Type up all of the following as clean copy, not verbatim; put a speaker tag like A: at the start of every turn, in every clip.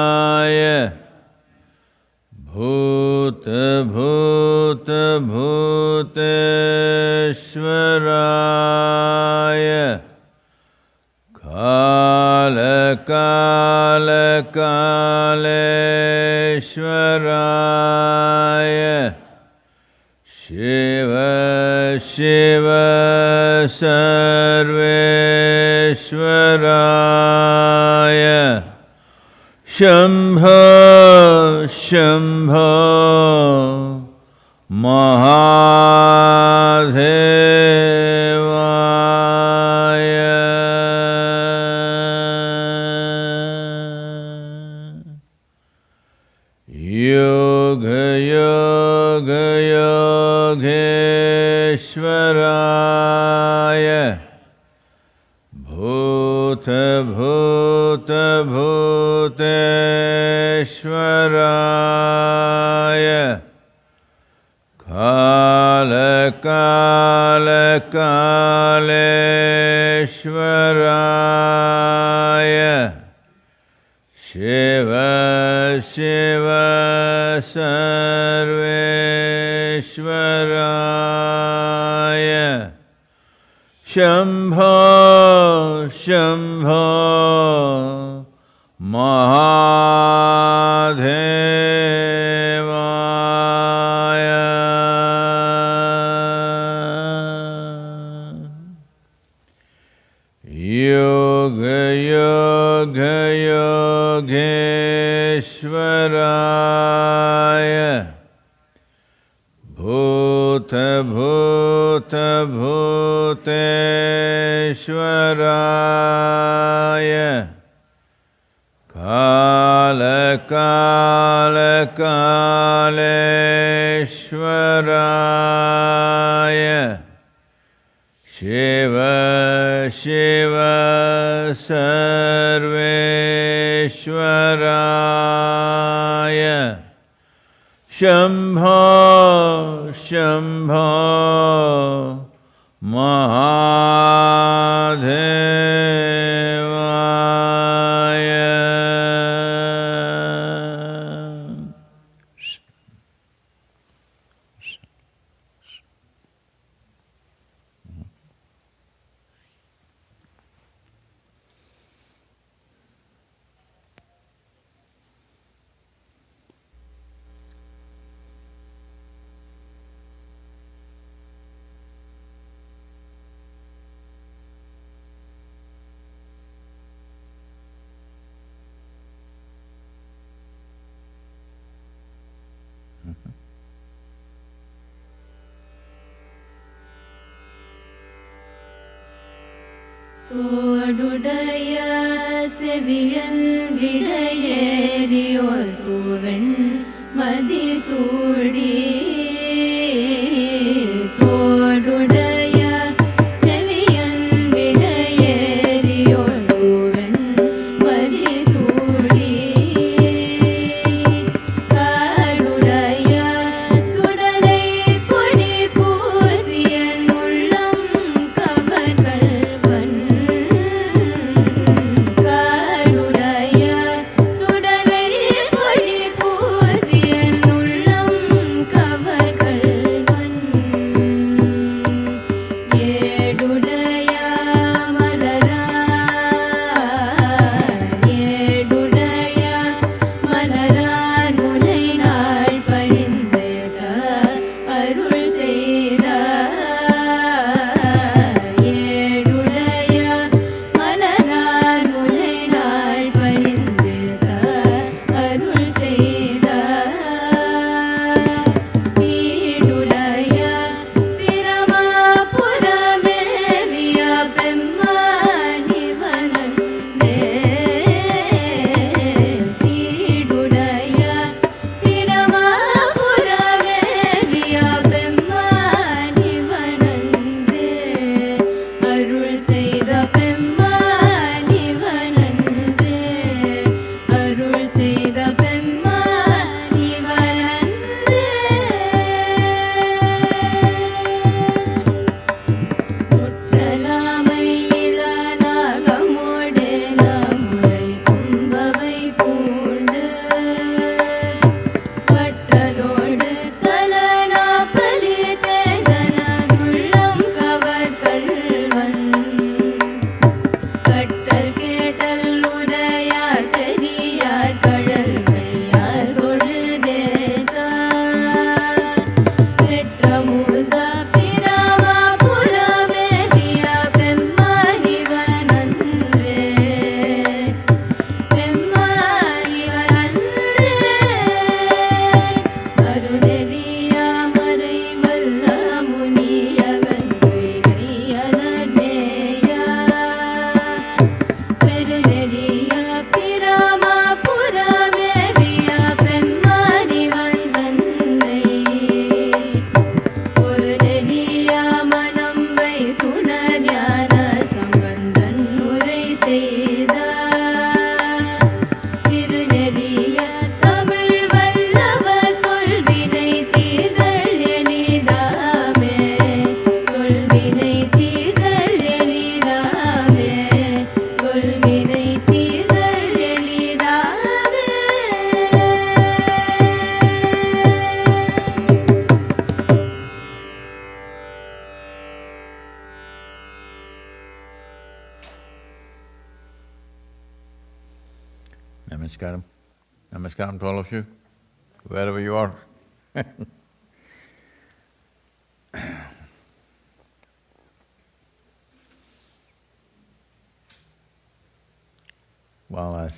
A: Yogeshwaraya Bhuta Kaleshwaraya Shiva Sarveshwaraya Shambho Mahadevaya Yogeshwaraya Bhuteshwaraya Kaleshwaraya Shiva Sarveshwaraya Shambho Mahadevaya Yogeshwaraya Bhuteshwaraya Kaleshwaraya Shiva Sarveshwaraya Shambho Mahadevaya
B: தோடுடைய செவியன் விடையேறியோர் தூவெண் மதிசூடி தோடுடைய செவியன் விடையேறியோர் தூவெண் மதிசூடி காடுடைய சுடலை பொடி பூசியன் உள்ளம் கவர்கள் காடுடைய சுடலை பொடி பூசியன் உள்ளம் பீடுடைய
A: Namaskaram. Namaskaram to all of you, wherever you are. Well,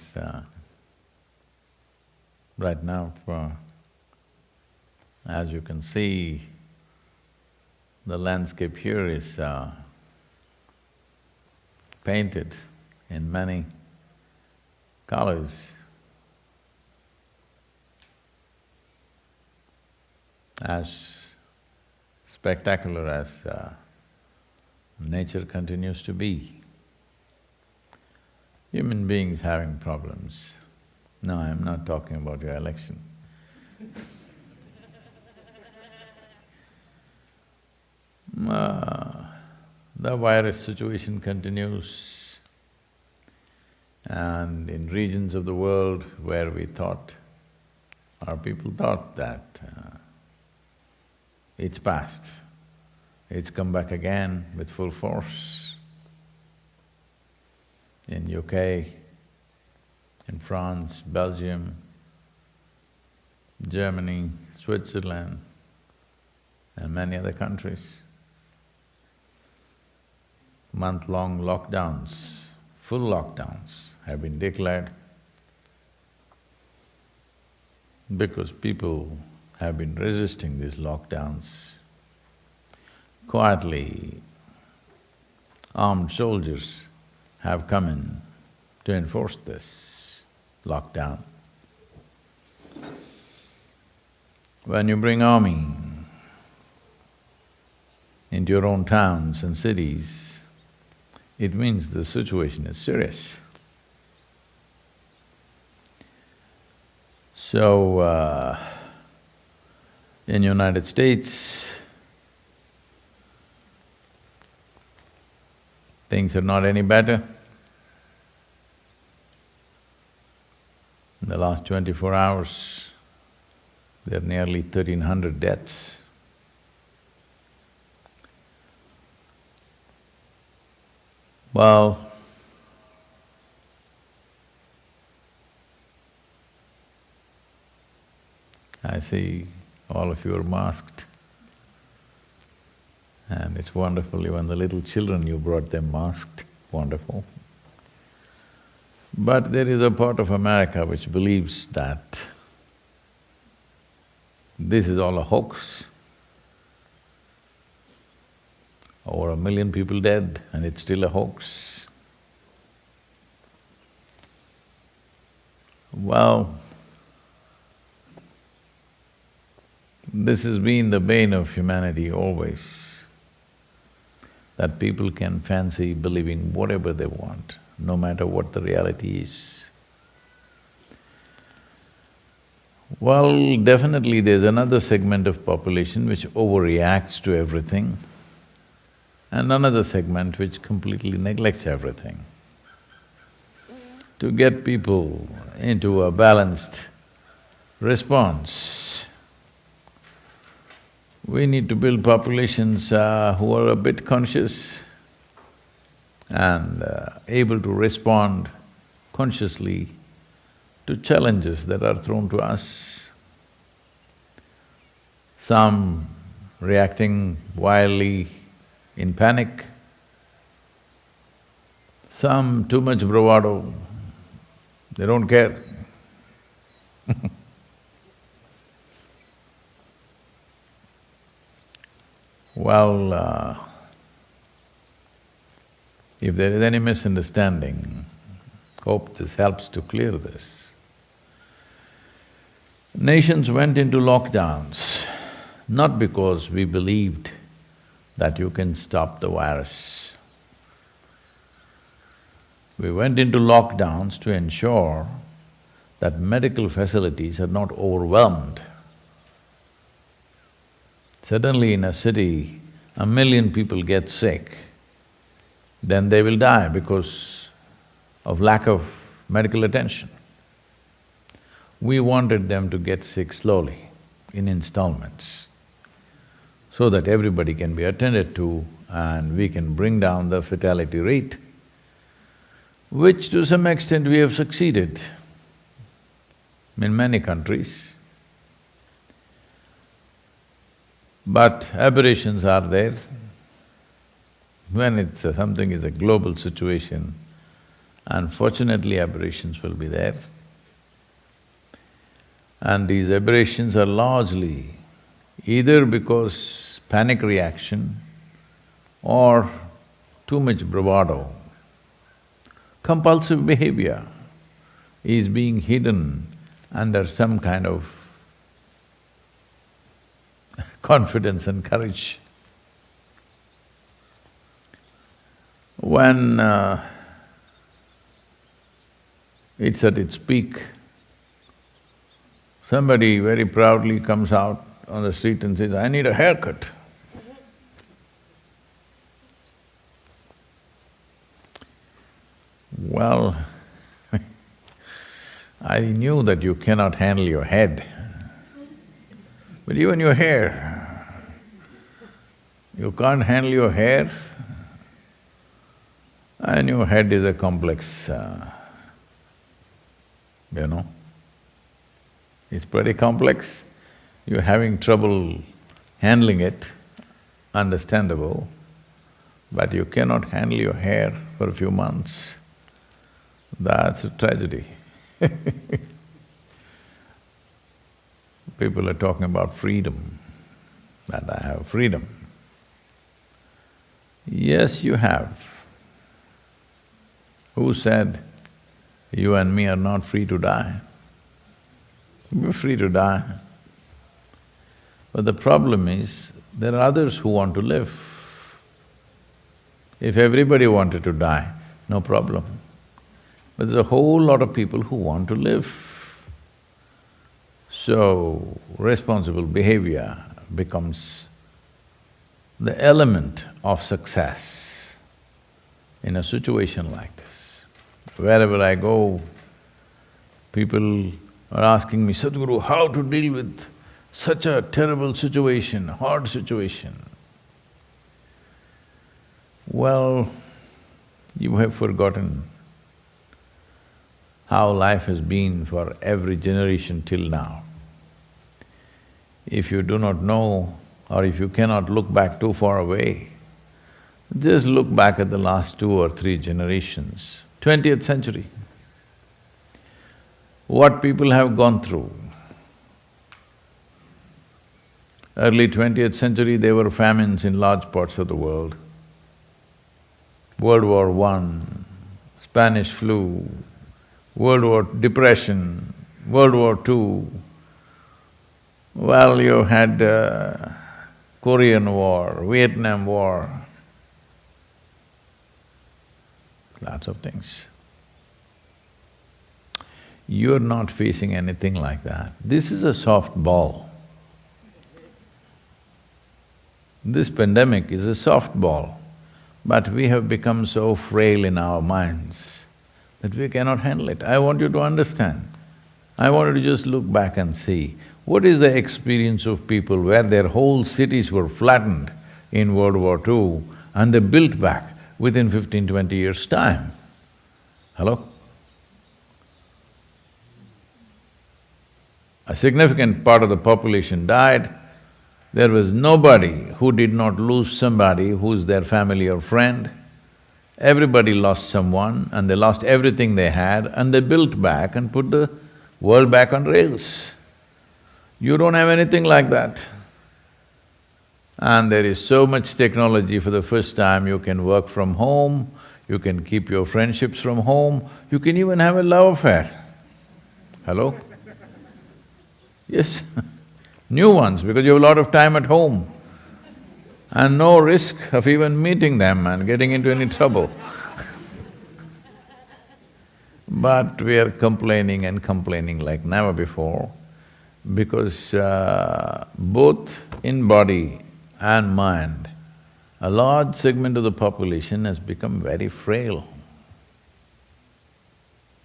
A: right now, as you can see, the landscape here is painted in many colors. As spectacular as nature continues to be. Human beings having problems. No, I'm not talking about your election. The virus situation continues, and in regions of the world where we thought, our people thought that it's past, it's come back again with full force. In UK, in France, Belgium, Germany, Switzerland, and many other countries. Month-long lockdowns, full lockdowns have been declared because people have been resisting these lockdowns. Quietly, armed soldiers have come in to enforce this lockdown. When you bring army into your own towns and cities, it means the situation is serious. So, in United States, things are not any better. In the last 24 hours, there are nearly 1,300 deaths. Well, I see all of you are masked, and it's wonderful, even the little children you brought them masked, wonderful. But there is a part of America which believes that this is all a hoax. Over 1 million people dead and it's still a hoax. Well, this has been the bane of humanity always, that people can fancy believing whatever they want, no matter what the reality is. Well, definitely there's another segment of population which overreacts to everything, and another segment which completely neglects everything. To get people into a balanced response, we need to build populations who are a bit conscious and able to respond consciously to challenges that are thrown to us. Some reacting wildly in panic, some too much bravado, they don't care. Well, if there is any misunderstanding, hope this helps to clear this. Nations went into lockdowns not because we believed that you can stop the virus. We went into lockdowns to ensure that medical facilities are not overwhelmed. Suddenly in a city, 1 million people get sick, then they will die because of lack of medical attention. We wanted them to get sick slowly, in installments, so that everybody can be attended to and we can bring down the fatality rate, which to some extent we have succeeded. in many countries. But aberrations are there. When something is a global situation, unfortunately aberrations will be there. And these aberrations are largely either because panic reaction or too much bravado. Compulsive behavior is being hidden under some kind of confidence and courage. When it's at its peak, somebody very proudly comes out on the street and says, "I need a haircut." Well, I knew that you cannot handle your head, but even your hair, you can't handle your hair, and your head is a complex, it's pretty complex. You're having trouble handling it, understandable, but you cannot handle your hair for a few months. That's a tragedy. People are talking about freedom, that I have freedom. Yes, you have. Who said you and me are not free to die? We're free to die. But the problem is, there are others who want to live. If everybody wanted to die, no problem. But there's a whole lot of people who want to live. So, responsible behavior becomes the element of success in a situation like this. Wherever I go, people are asking me, "Sadhguru, how to deal with such a terrible situation, hard situation?" Well, you have forgotten how life has been for every generation till now. If you do not know, or if you cannot look back too far away, just look back at the last 2 or 3 generations, 20th century. What people have gone through. Early 20th century, there were famines in large parts of the world. World War I, Spanish flu, World War… depression, World War II. Well, you had Korean War, Vietnam War, lots of things. You're not facing anything like that. This is a soft ball. This pandemic is a soft ball, but we have become so frail in our minds that we cannot handle it. I want you to understand. I want you to just look back and see what is the experience of people where their whole cities were flattened in World War II and they built back within 15, 20 years' time. Hello? A significant part of the population died. There was nobody who did not lose somebody who's their family or friend. Everybody lost someone and they lost everything they had and they built back and put the world back on rails. You don't have anything like that. And there is so much technology. For the first time, you can work from home, you can keep your friendships from home, you can even have a love affair. Hello? Yes, new ones, because you have a lot of time at home and no risk of even meeting them and getting into any trouble. But we are complaining and complaining like never before because both in body and mind, a large segment of the population has become very frail.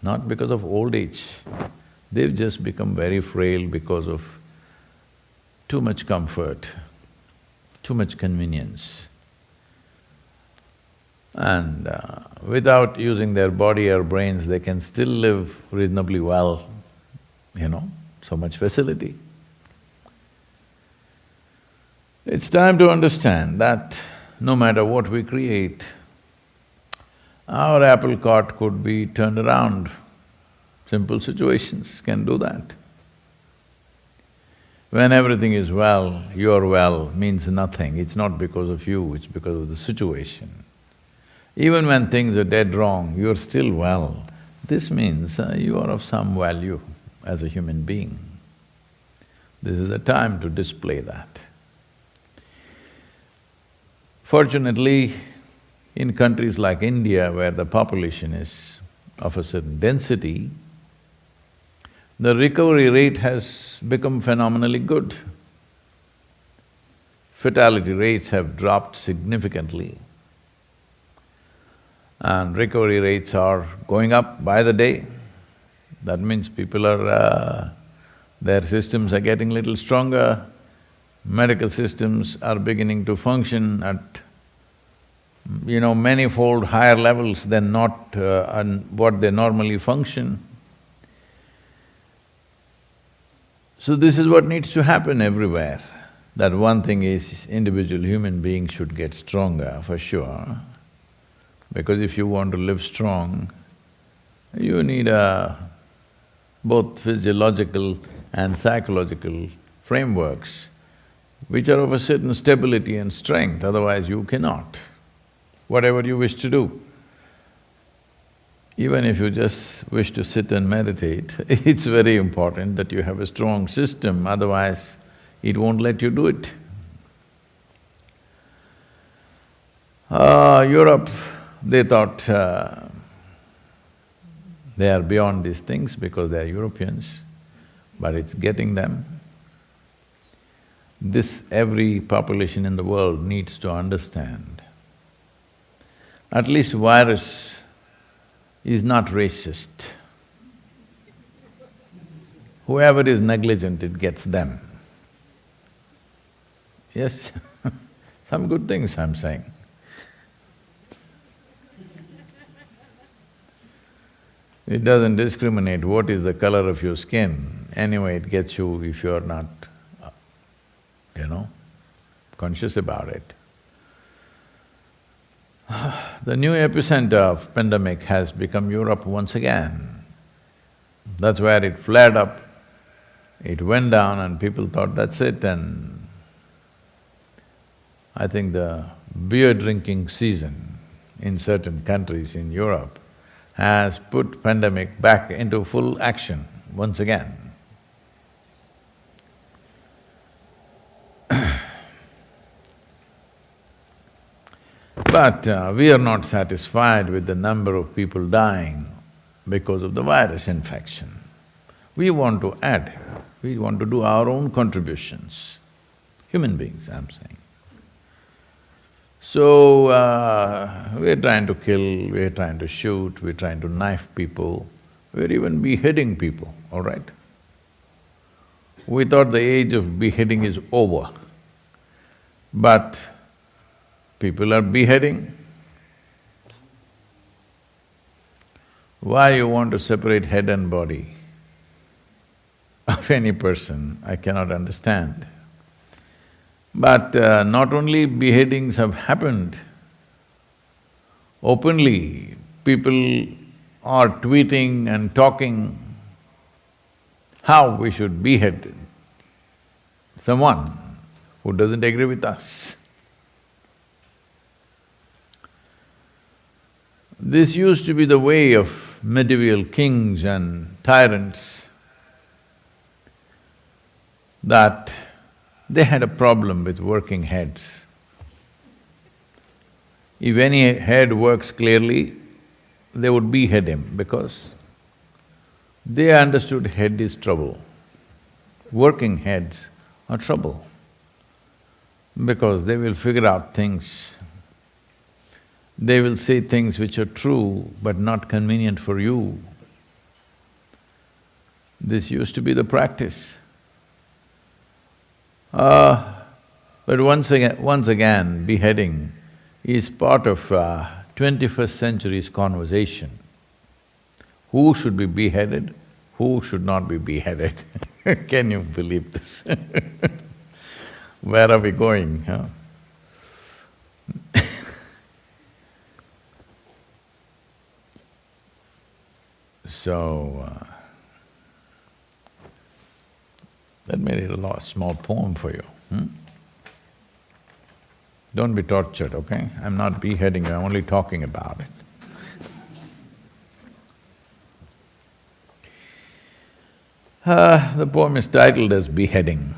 A: Not because of old age, they've just become very frail because of too much comfort, too much convenience. And without using their body or brains, they can still live reasonably well. so much facility. It's time to understand that no matter what we create, our apple cart could be turned around. Simple situations can do that. When everything is well, you're well means nothing. It's not because of you, it's because of the situation. Even when things are dead wrong, you're still well. This means you are of some value as a human being. This is the time to display that. Fortunately, in countries like India, where the population is of a certain density, the recovery rate has become phenomenally good. Fatality rates have dropped significantly, and recovery rates are going up by the day. That means people are… their systems are getting little stronger, medical systems are beginning to function at many-fold higher levels than what they normally function. So this is what needs to happen everywhere. That one thing is, individual human beings should get stronger for sure, because if you want to live strong, you need both physiological and psychological frameworks which are of a certain stability and strength, otherwise you cannot. Whatever you wish to do, even if you just wish to sit and meditate, it's very important that you have a strong system, otherwise it won't let you do it. Europe, they thought they are beyond these things because they are Europeans, but it's getting them. Every population in the world needs to understand. At least virus is not racist. Whoever is negligent, it gets them. Yes, some good things I'm saying. It doesn't discriminate what is the color of your skin. Anyway, it gets you if you're not, conscious about it. The new epicenter of pandemic has become Europe once again. That's where it flared up, it went down and people thought that's it, and I think the beer drinking season in certain countries in Europe has put pandemic back into full action once again. But we are not satisfied with the number of people dying because of the virus infection. We want to add, we want to do our own contributions, human beings, I'm saying. So, we're trying to kill, we're trying to shoot, we're trying to knife people, we're even beheading people, all right? We thought the age of beheading is over, but people are beheading. Why you want to separate head and body of any person, I cannot understand. But not only beheadings have happened, openly people are tweeting and talking how we should behead someone who doesn't agree with us. This used to be the way of medieval kings and tyrants, that they had a problem with working heads. If any head works clearly, they would behead him because they understood head is trouble. Working heads are trouble because they will figure out things. They will say things which are true but not convenient for you. This used to be the practice. But once again, beheading is part of 21st century's conversation. Who should be beheaded, Who should not be beheaded? Can you believe this? Where are we going, huh? So, let me read a small poem for you. Don't be tortured, okay? I'm not beheading you, I'm only talking about it. The poem is titled as Beheading.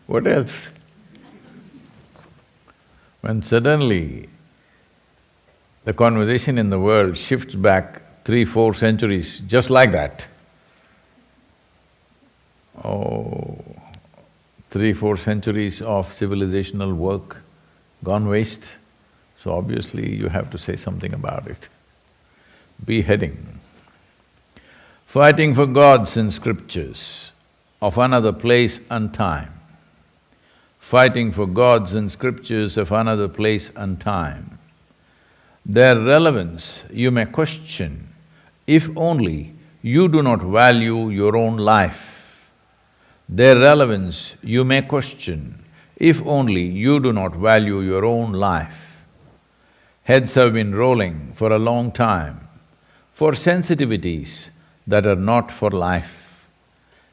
A: What else? When suddenly the conversation in the world shifts back 3-4 centuries just like that. Oh, 3-4 centuries of civilizational work gone waste, so obviously you have to say something about it. Beheading. Fighting for gods in scriptures of another place and time. Fighting for gods in scriptures of another place and time. Their relevance you may question if only you do not value your own life. Their relevance you may question if only you do not value your own life. Heads have been rolling for a long time for sensitivities that are not for life.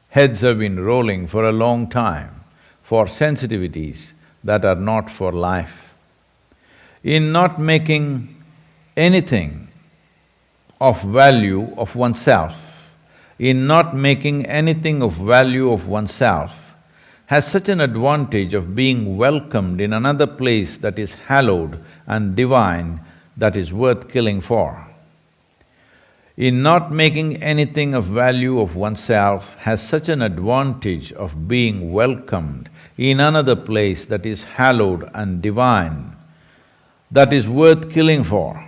A: Heads have been rolling for a long time for sensitivities that are not for life. In not making anything of value of oneself, in not making anything of value of oneself, has such an advantage of being welcomed in another place that is hallowed and divine, that is worth killing for. In not making anything of value of oneself has such an advantage of being welcomed in another place that is hallowed and divine, that is worth killing for.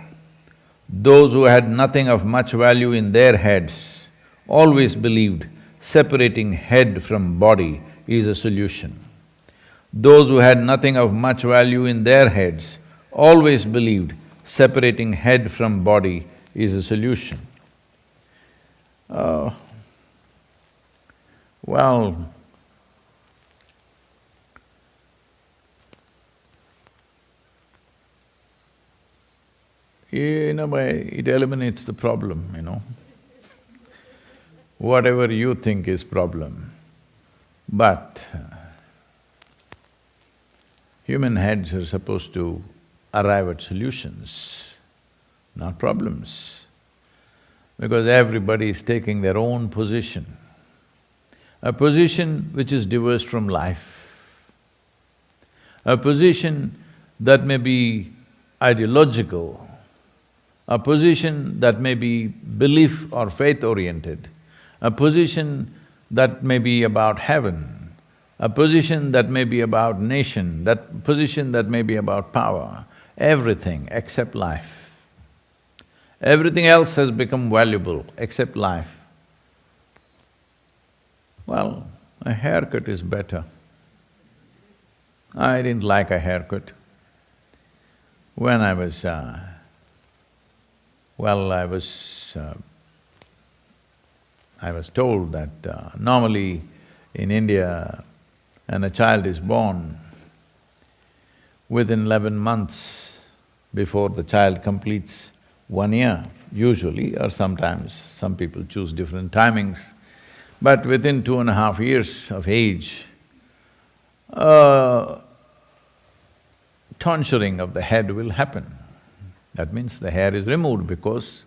A: Those who had nothing of much value in their heads always believed separating head from body is a solution. Those who had nothing of much value in their heads always believed separating head from body is a solution. Well, in a way, it eliminates the problem, you know. Whatever you think is problem, but human heads are supposed to arrive at solutions, not problems. Because everybody is taking their own position, a position which is diverse from life, a position that may be ideological, a position that may be belief or faith-oriented, a position that may be about heaven, a position that may be about nation, that position that may be about power, everything except life. Everything else has become valuable except life. Well, a haircut is better. I didn't like a haircut. When I was… I was told that normally in India, when a child is born, within 11 months before the child completes 1 year, usually, or sometimes some people choose different timings, but within 2.5 years of age, tonsuring of the head will happen. That means the hair is removed because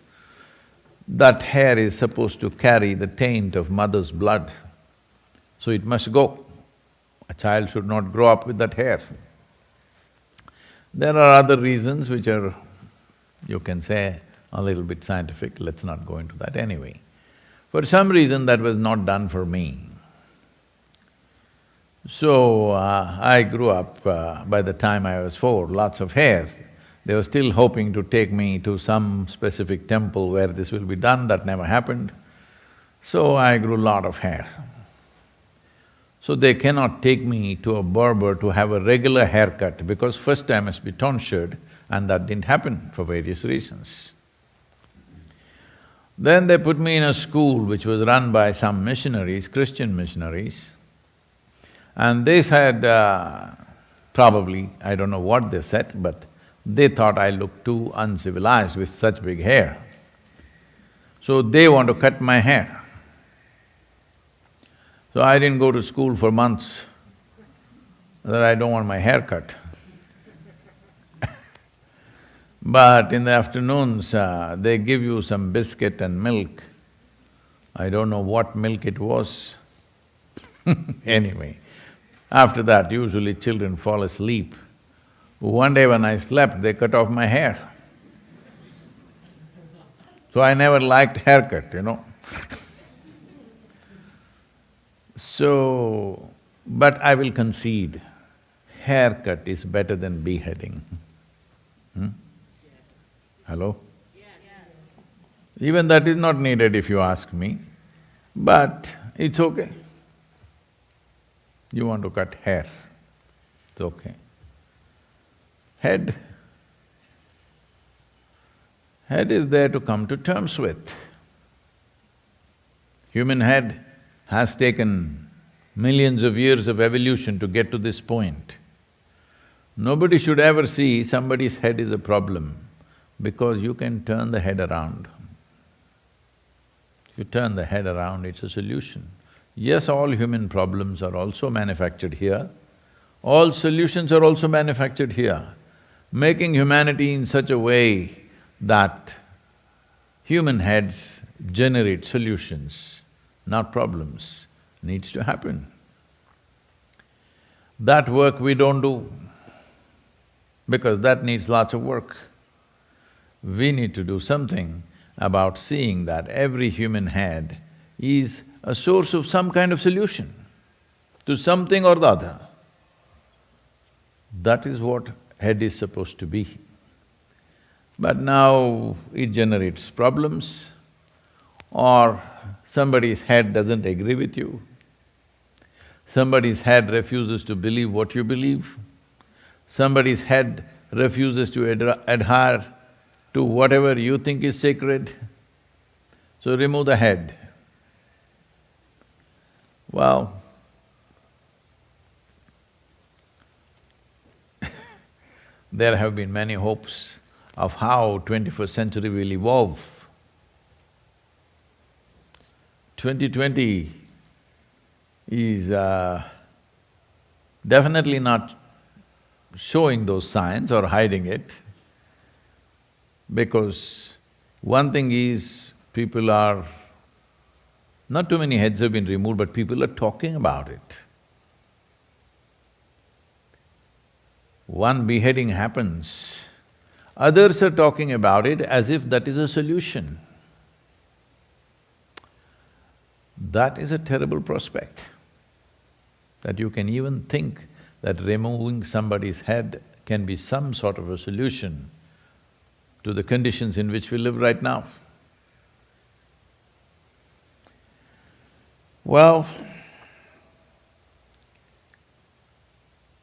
A: that hair is supposed to carry the taint of mother's blood, so it must go. A child should not grow up with that hair. There are other reasons which are, you can say, a little bit scientific, let's not go into that anyway. For some reason that was not done for me. So, I grew up, by the time I was 4, lots of hair. They were still hoping to take me to some specific temple where this will be done, that never happened. So I grew a lot of hair. So they cannot take me to a barber to have a regular haircut because first I must be tonsured, and that didn't happen for various reasons. Then they put me in a school which was run by some missionaries, Christian missionaries, and they said, probably, I don't know what they said, but they thought I looked too uncivilized with such big hair. So they want to cut my hair. So I didn't go to school for months, that I don't want my hair cut. But in the afternoons, they give you some biscuit and milk. I don't know what milk it was. Anyway, after that, usually children fall asleep. One day when I slept, they cut off my hair. So I never liked haircut, you know. So, but I will concede, haircut is better than beheading. Hello? Even that is not needed if you ask me, but it's okay. You want to cut hair, it's okay. Head is there to come to terms with. Human head has taken millions of years of evolution to get to this point. Nobody should ever see somebody's head is a problem, because you can turn the head around. If you turn the head around, it's a solution. Yes, all human problems are also manufactured here, all solutions are also manufactured here. Making humanity in such a way that human heads generate solutions, not problems, needs to happen. That work we don't do, because that needs lots of work. We need to do something about seeing that every human head is a source of some kind of solution to something or the other. That is what head is supposed to be. But now it generates problems, or somebody's head doesn't agree with you, somebody's head refuses to believe what you believe, somebody's head refuses to adhere to whatever you think is sacred. So remove the head. Well, there have been many hopes of how 21st century will evolve. 2020 is definitely not showing those signs or hiding it, because one thing is, people are… not too many heads have been removed, but people are talking about it. One beheading happens, others are talking about it as if that is a solution. That is a terrible prospect, that you can even think that removing somebody's head can be some sort of a solution to the conditions in which we live right now. Well,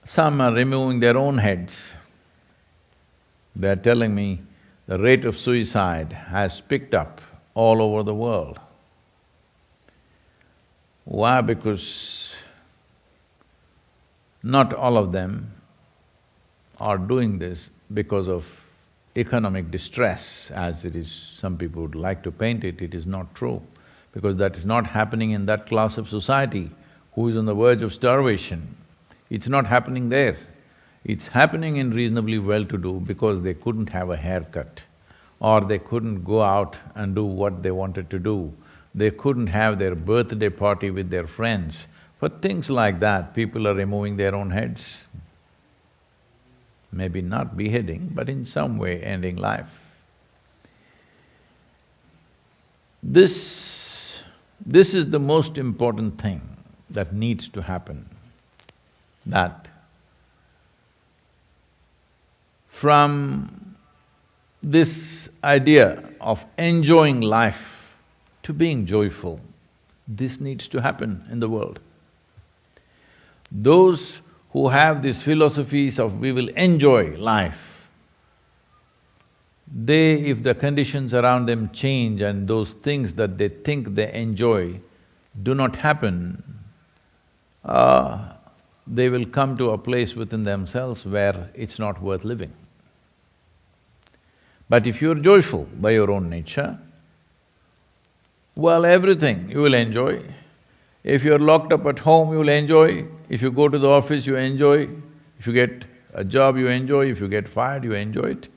A: some are removing their own heads. They're telling me the rate of suicide has picked up all over the world. Why? Because not all of them are doing this because of economic distress, as it is… some people would like to paint it. It is not true, because that is not happening in that class of society who is on the verge of starvation. It's not happening there. It's happening in reasonably well-to-do because they couldn't have a haircut, or they couldn't go out and do what they wanted to do. They couldn't have their birthday party with their friends. For things like that, people are removing their own heads. Maybe not beheading, but in some way ending life. This is the most important thing that needs to happen, that from this idea of enjoying life to being joyful, this needs to happen in the world. Those who have these philosophies of we will enjoy life, if the conditions around them change and those things that they think they enjoy do not happen, they will come to a place within themselves where it's not worth living. But if you're joyful by your own nature, well, everything you will enjoy. If you're locked up at home, you will enjoy. If you go to the office, you enjoy. If you get a job, you enjoy. If you get fired, you enjoy it.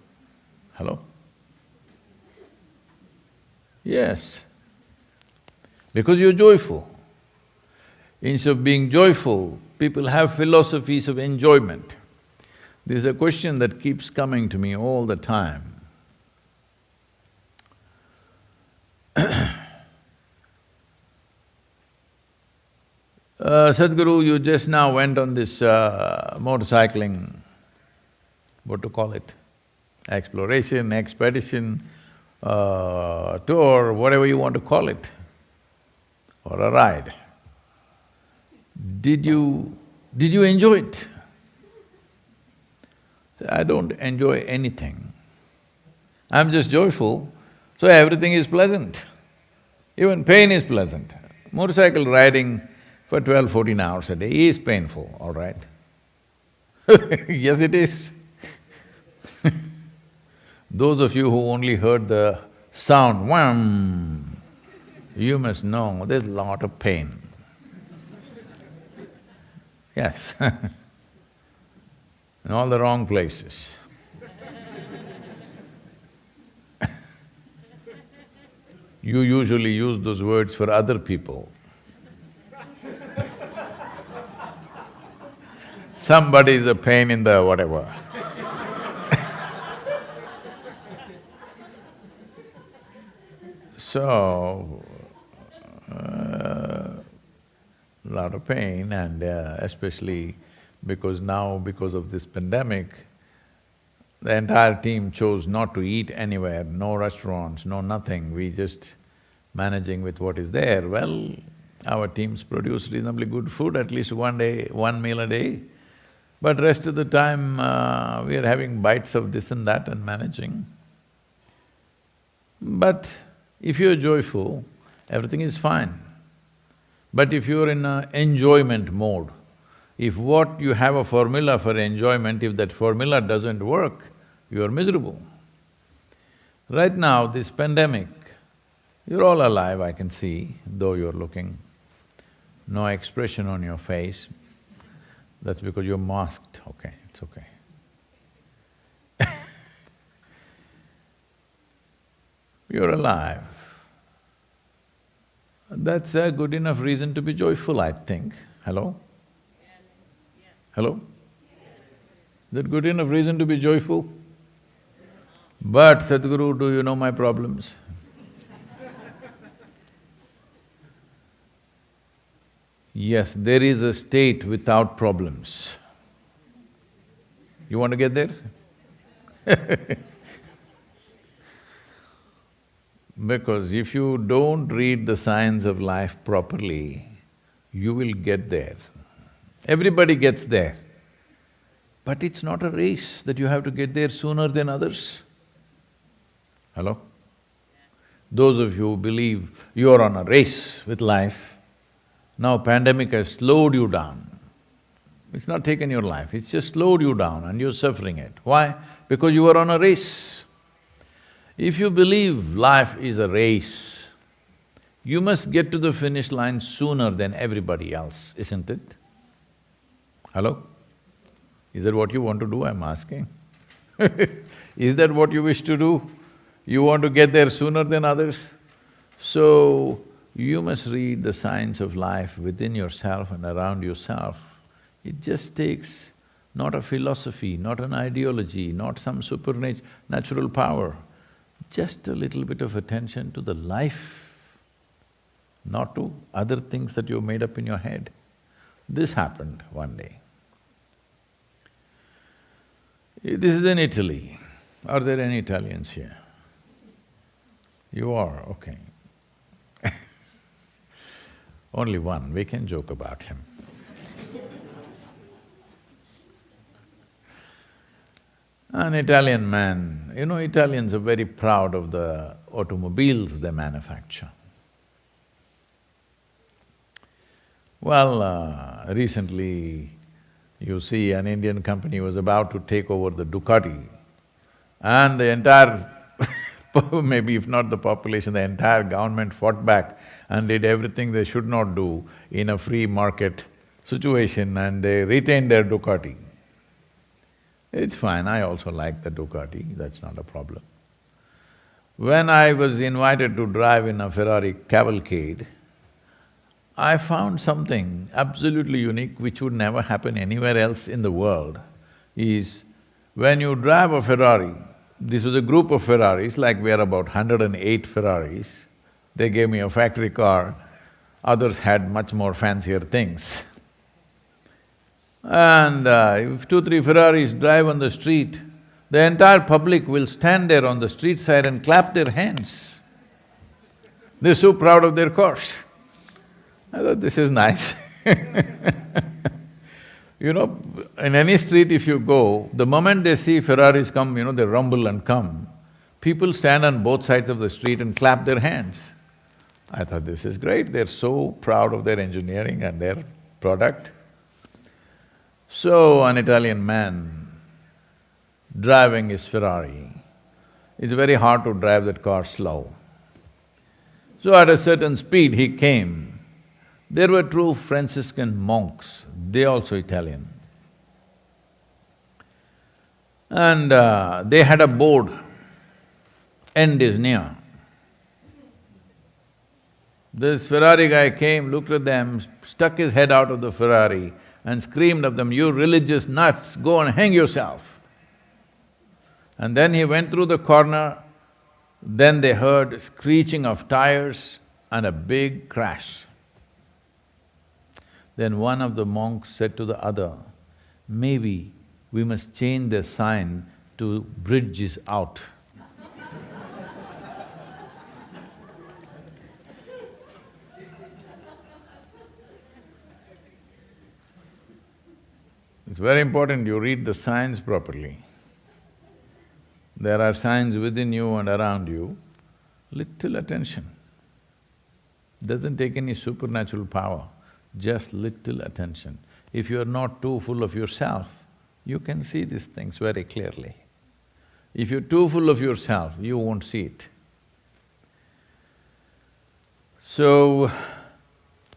A: Hello? Yes. Because you're joyful. Instead of being joyful, people have philosophies of enjoyment. This is a question that keeps coming to me all the time. Sadhguru, you just now went on this motorcycling, what to call it, exploration, expedition, tour, whatever you want to call it, or a ride. Did you enjoy it? I don't enjoy anything. I'm just joyful, so everything is pleasant. Even pain is pleasant. Motorcycle riding for 12, 14 hours a day is painful, all right? Yes, it is. Those of you who only heard the sound, wham, you must know there's a lot of pain. Yes. In all the wrong places. You usually use those words for other people. Somebody is a pain in the whatever. So, lot of pain and especially because now, because of this pandemic, the entire team chose not to eat anywhere, no restaurants, no nothing, we just managing with what is there. Well, our teams produce reasonably good food, at least one meal a day. But rest of the time, we are having bites of this and that and managing. But if you're joyful, everything is fine. But if you're in an enjoyment mode, if what you have a formula for enjoyment, if that formula doesn't work, you're miserable. Right now, this pandemic, you're all alive, I can see, though you're looking, no expression on your face. That's because you're masked, okay, it's okay. You're alive. That's a good enough reason to be joyful, I think. Hello? Hello? Is that good enough reason to be joyful? But Sadhguru, do you know my problems? Yes, there is a state without problems. You want to get there? Because if you don't read the science of life properly, you will get there. Everybody gets there. But it's not a race that you have to get there sooner than others. Hello? Those of you who believe you're on a race with life, now pandemic has slowed you down. It's not taken your life, it's just slowed you down and you're suffering it. Why? Because you are on a race. If you believe life is a race, you must get to the finish line sooner than everybody else, isn't it? Hello? Is that what you want to do, I'm asking? Is that what you wish to do? You want to get there sooner than others? So, you must read the science of life within yourself and around yourself. It just takes not a philosophy, not an ideology, not some supernatural power, just a little bit of attention to the life, not to other things that you made up in your head. This happened one day. This is in Italy. Are there any Italians here? You are, okay. Only one, we can joke about him. An Italian man, Italians are very proud of the automobiles they manufacture. Well, recently you see an Indian company was about to take over the Ducati and the entire maybe if not the population, the entire government fought back and did everything they should not do in a free market situation and they retained their Ducati. It's fine, I also like the Ducati, that's not a problem. When I was invited to drive in a Ferrari cavalcade, I found something absolutely unique which would never happen anywhere else in the world, is when you drive a Ferrari, this was a group of Ferraris, like we are about 108 Ferraris. They gave me a factory car, others had much more fancier things. And if 2, 3 Ferraris drive on the street, the entire public will stand there on the street side and clap their hands. They're so proud of their cars. I thought, this is nice in any street if you go, the moment they see Ferraris come, they rumble and come, people stand on both sides of the street and clap their hands. I thought, this is great, they're so proud of their engineering and their product. So, an Italian man driving his Ferrari, it's very hard to drive that car slow. So at a certain speed he came. There were 2 Franciscan monks, they also Italian. And they had a board, end is near. This Ferrari guy came, looked at them, stuck his head out of the Ferrari and screamed at them, "You religious nuts, go and hang yourself." And then he went through the corner, then they heard screeching of tires and a big crash. Then one of the monks said to the other, "Maybe we must change the sign to 'Bridge is out.'" It's very important you read the signs properly. There are signs within you and around you, little attention. Doesn't take any supernatural power, just little attention. If you're not too full of yourself, you can see these things very clearly. If you're too full of yourself, you won't see it. So,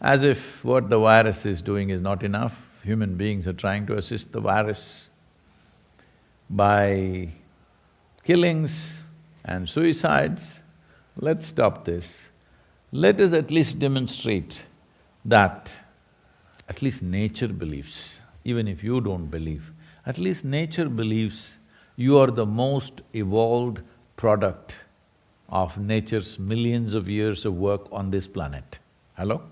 A: as if what the virus is doing is not enough, human beings are trying to assist the virus by killings and suicides. Let's stop this. Let us at least demonstrate that at least nature believes, even if you don't believe, at least nature believes you are the most evolved product of nature's millions of years of work on this planet. Hello?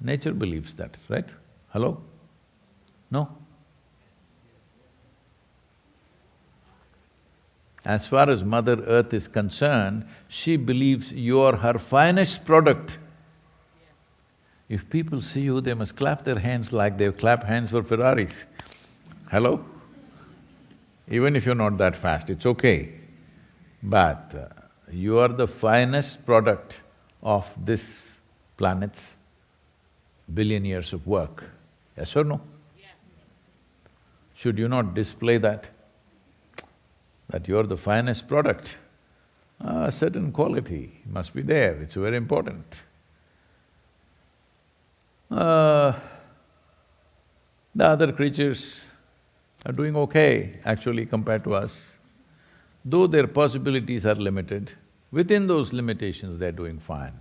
A: Nature believes that, right? Hello? No? As far as Mother Earth is concerned, she believes you are her finest product. If people see you, they must clap their hands like they clap hands for Ferraris. Hello? Even if you're not that fast, it's okay. But you are the finest product of this planet's billion years of work. Yes or no? Should you not display that? That you're the finest product? A certain quality must be there, it's very important. The other creatures are doing okay actually compared to us. Though their possibilities are limited, within those limitations they're doing fine.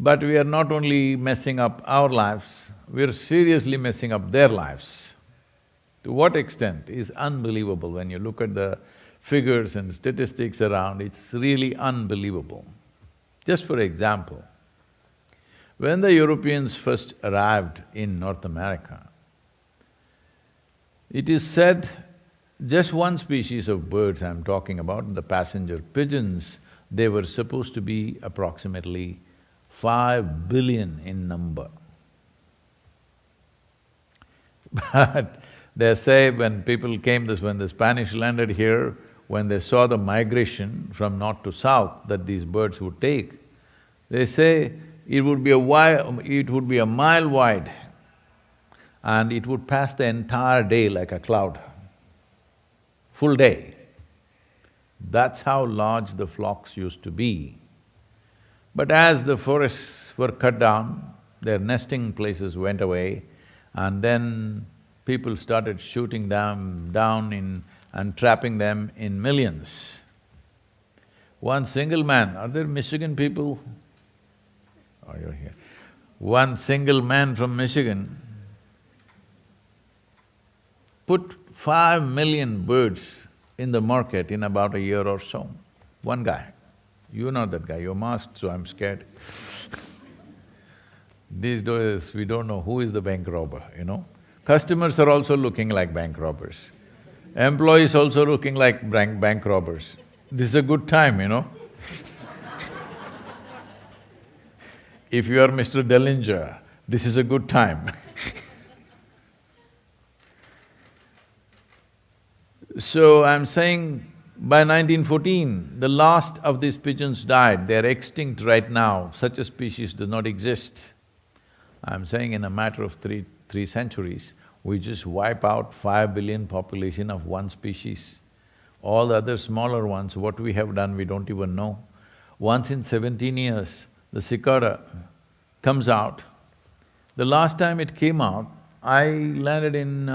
A: But we are not only messing up our lives, we're seriously messing up their lives. To what extent is unbelievable. When you look at the figures and statistics around, it's really unbelievable. Just for example, when the Europeans first arrived in North America, it is said just one species of birds I'm talking about, the passenger pigeons, they were supposed to be approximately 5 billion in number. But They say when people came when the Spanish landed here, when they saw the migration from north to south that these birds would take, they say it would be a mile wide and it would pass the entire day like a cloud, full day. That's how large the flocks used to be. But as the forests were cut down, their nesting places went away, and then people started shooting them down and trapping them in millions. One single man, are there Michigan people? Oh, you're here. One single man from Michigan put 5 million birds in the market in about a year or so. One guy. You know that guy, you're masked, so I'm scared. These days, we don't know who is the bank robber, you know. Customers are also looking like bank robbers. Employees also looking like bank robbers. This is a good time, you know. If you are Mr. Dellinger, this is a good time. So I'm saying, by 1914, the last of these pigeons died, they're extinct right now, such a species does not exist. I'm saying in a matter of three centuries, we just wipe out 5 billion population of one species. All the other smaller ones, what we have done, we don't even know. Once in 17 years, the cicada comes out. The last time it came out, I landed in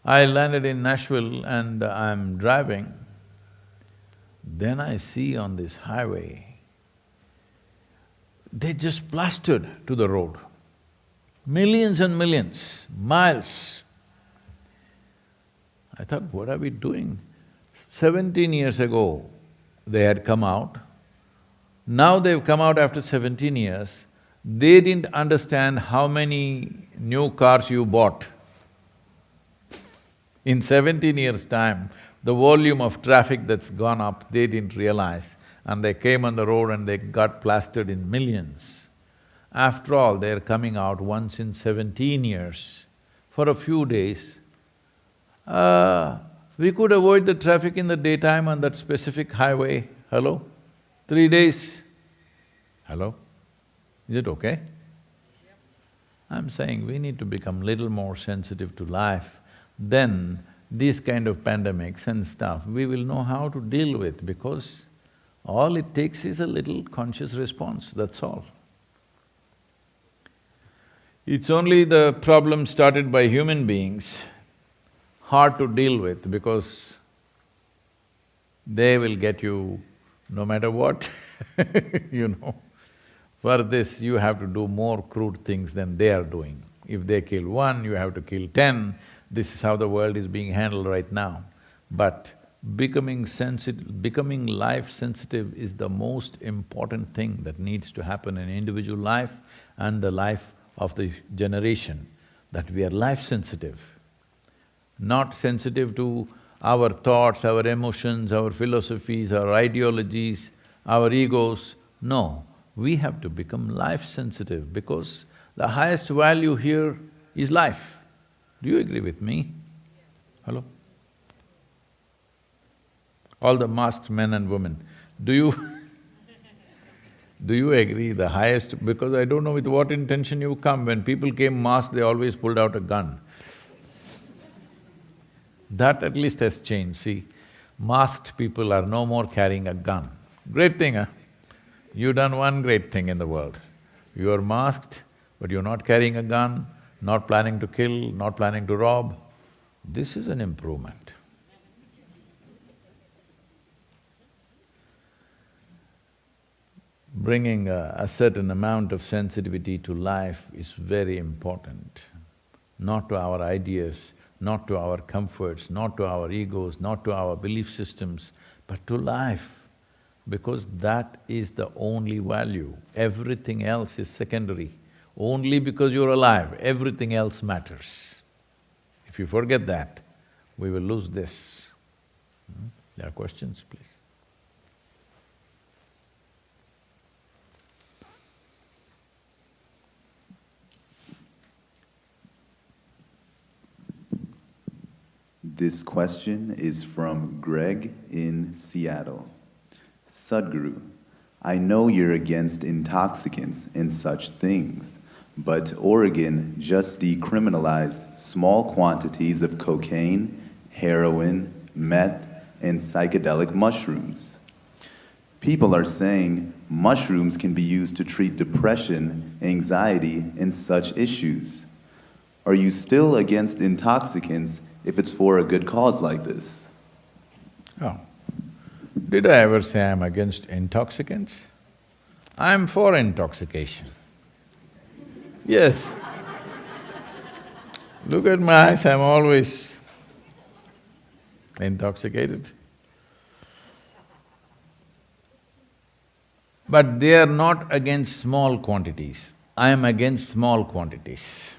A: I landed in Nashville and I'm driving. Then I see on this highway, they just plastered to the road. Millions and millions, miles. I thought, what are we doing? 17 years ago, they had come out. Now they've come out after 17 years. They didn't understand how many new cars you bought. In 17 years' time, the volume of traffic that's gone up, they didn't realize, and they came on the road and they got plastered in millions. After all, they're coming out once in 17 years for a few days. We could avoid the traffic in the daytime on that specific highway. Hello? 3 days. Hello? Is it okay? I'm saying we need to become little more sensitive to life. Then these kind of pandemics and stuff, we will know how to deal with, because all it takes is a little conscious response, that's all. It's only the problem started by human beings, hard to deal with because they will get you no matter what, you know. For this, you have to do more crude things than they are doing. If they kill one, you have to kill 10. This is how the world is being handled right now. But becoming life sensitive is the most important thing that needs to happen in individual life and the life of the generation, that we are life sensitive. Not sensitive to our thoughts, our emotions, our philosophies, our ideologies, our egos. No, we have to become life sensitive because the highest value here is life. Do you agree with me? Hello? All the masked men and women, do you agree the highest… because I don't know with what intention you come, when people came masked, they always pulled out a gun. That at least has changed, see. Masked people are no more carrying a gun. Great thing, huh? You've done one great thing in the world. You are masked, but you're not carrying a gun, not planning to kill, not planning to rob. This is an improvement. Bringing a certain amount of sensitivity to life is very important, not to our ideas, not to our comforts, not to our egos, not to our belief systems, but to life, because that is the only value. Everything else is secondary. Only because you're alive, everything else matters. If you forget that, we will lose this. There are questions, please?
C: This question is from Greg in Seattle. Sadhguru, I know you're against intoxicants and such things, but Oregon just decriminalized small quantities of cocaine, heroin, meth, and psychedelic mushrooms. People are saying mushrooms can be used to treat depression, anxiety, and such issues. Are you still against intoxicants if it's for a good cause like this?
A: Oh. Did I ever say I'm against intoxicants? I'm for intoxication. Yes. Look at my eyes, I'm always intoxicated. But they are not against small quantities. I am against small quantities.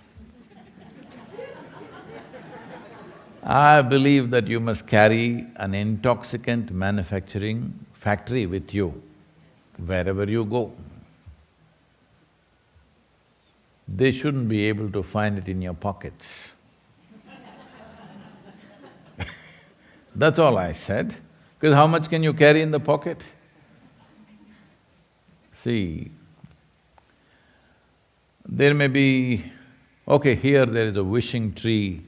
A: I believe that you must carry an intoxicant manufacturing factory with you wherever you go. They shouldn't be able to find it in your pockets. That's all I said, because how much can you carry in the pocket? See, there may be… okay, here there is a wishing tree.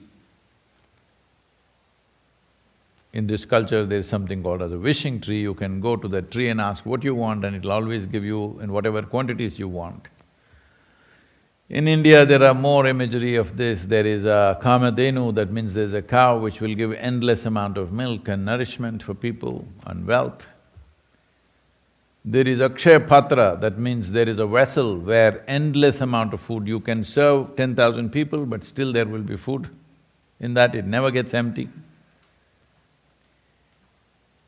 A: In this culture, there is something called as a wishing tree. You can go to the tree and ask what you want and it'll always give you in whatever quantities you want. In India, there are more imagery of this. There is a kamadhenu, that means there's a cow which will give endless amount of milk and nourishment for people and wealth. There is Akshaya Patra, that means there is a vessel where endless amount of food, you can serve 10,000 people, but still there will be food. In that, it never gets empty.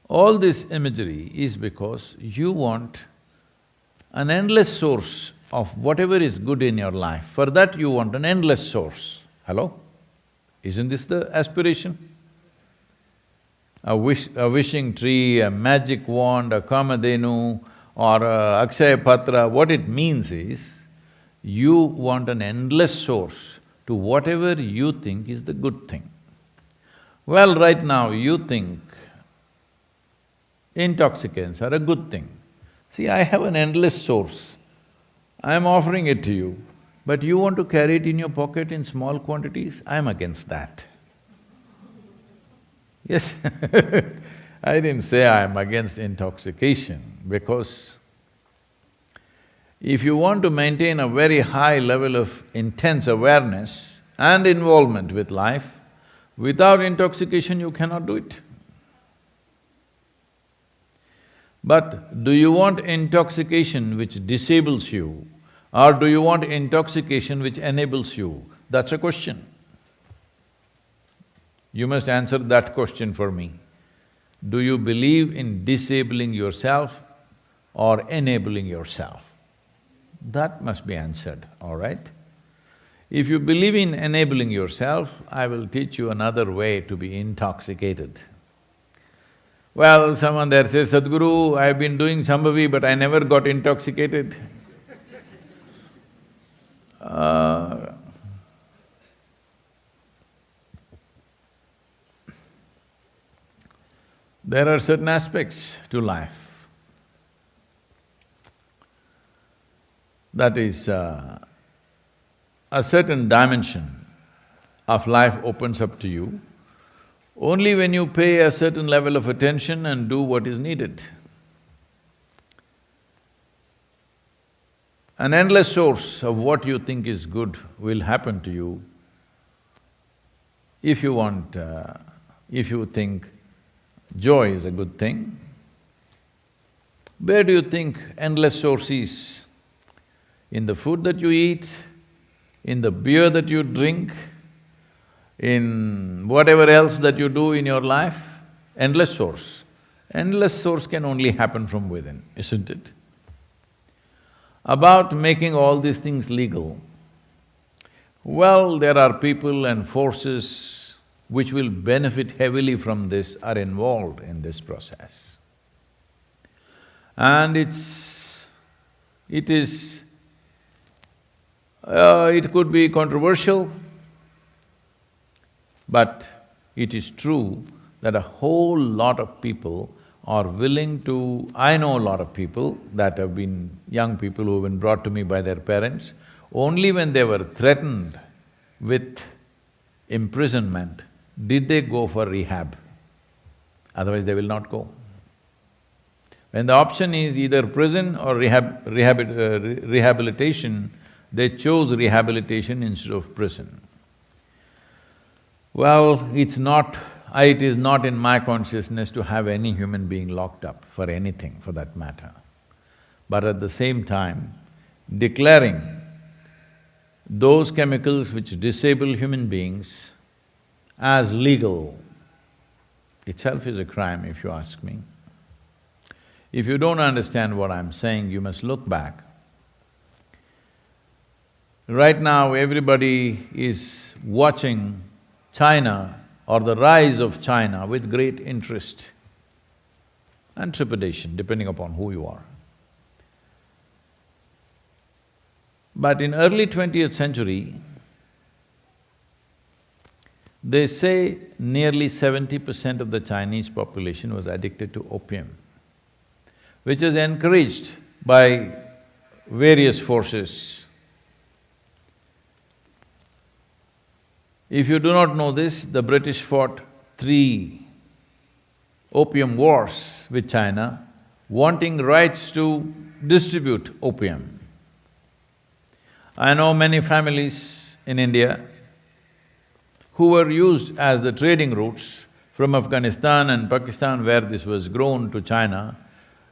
A: All this imagery is because you want an endless source of whatever is good in your life. For that, you want an endless source. Hello? Isn't this the aspiration? A wishing tree, a magic wand, a kamadhenu or a Akshaya Patra, what it means is, you want an endless source to whatever you think is the good thing. Well, right now you think intoxicants are a good thing. See, I have an endless source, I am offering it to you, but you want to carry it in your pocket in small quantities, I am against that. Yes, I didn't say I am against intoxication, because if you want to maintain a very high level of intense awareness and involvement with life, without intoxication you cannot do it. But do you want intoxication which disables you, or do you want intoxication which enables you? That's a question. You must answer that question for me. Do you believe in disabling yourself or enabling yourself? That must be answered, all right? If you believe in enabling yourself, I will teach you another way to be intoxicated. Well, someone there says, Sadhguru, I've been doing Shambhavi but I never got intoxicated. There are certain aspects to life. That is, a certain dimension of life opens up to you only when you pay a certain level of attention and do what is needed. An endless source of what you think is good will happen to you if you want… if you think joy is a good thing. Where do you think endless source is? In the food that you eat, in the beer that you drink, in whatever else that you do in your life? Endless source. Endless source can only happen from within, isn't it? About making all these things legal, well, there are people and forces which will benefit heavily from this are involved in this process. And it could be controversial, but it is true that a whole lot of people are willing to… I know a lot of people that have been… young people who have been brought to me by their parents, only when they were threatened with imprisonment did they go for rehab, otherwise they will not go. When the option is either prison or rehabilitation, they chose rehabilitation instead of prison. Well, it is not in my consciousness to have any human being locked up for anything, for that matter. But at the same time, declaring those chemicals which disable human beings as legal itself is a crime, if you ask me. If you don't understand what I'm saying, you must look back. Right now, everybody is watching China or the rise of China with great interest and trepidation, depending upon who you are. But in early 20th century, they say nearly 70% of the Chinese population was addicted to opium, which is encouraged by various forces. If you do not know this, the British fought 3 opium wars with China, wanting rights to distribute opium. I know many families in India who were used as the trading routes from Afghanistan and Pakistan, where this was grown, to China.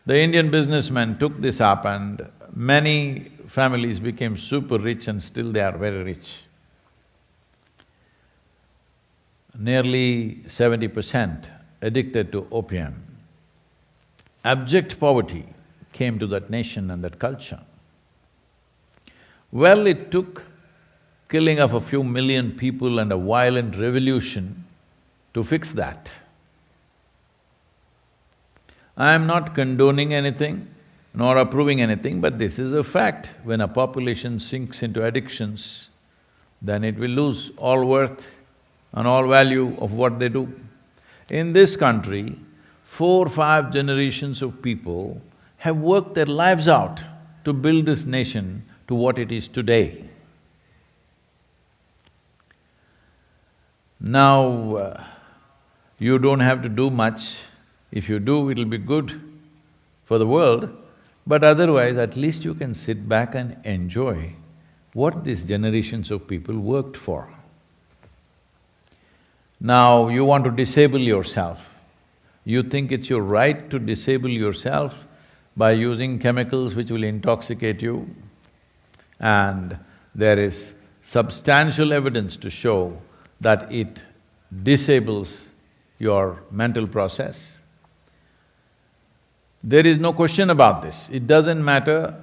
A: The Indian businessmen took this up and many families became super rich and still they are very rich. Nearly 70% addicted to opium. Abject poverty came to that nation and that culture. Well, it took killing of a few million people and a violent revolution to fix that. I am not condoning anything, nor approving anything, but this is a fact. When a population sinks into addictions, then it will lose all worth and all value of what they do. In this country, 4, 5 generations of people have worked their lives out to build this nation to what it is today. Now, you don't have to do much. If you do, it'll be good for the world, but otherwise at least you can sit back and enjoy what these generations of people worked for. Now, you want to disable yourself. You think it's your right to disable yourself by using chemicals which will intoxicate you, and there is substantial evidence to show that it disables your mental process. There is no question about this. It doesn't matter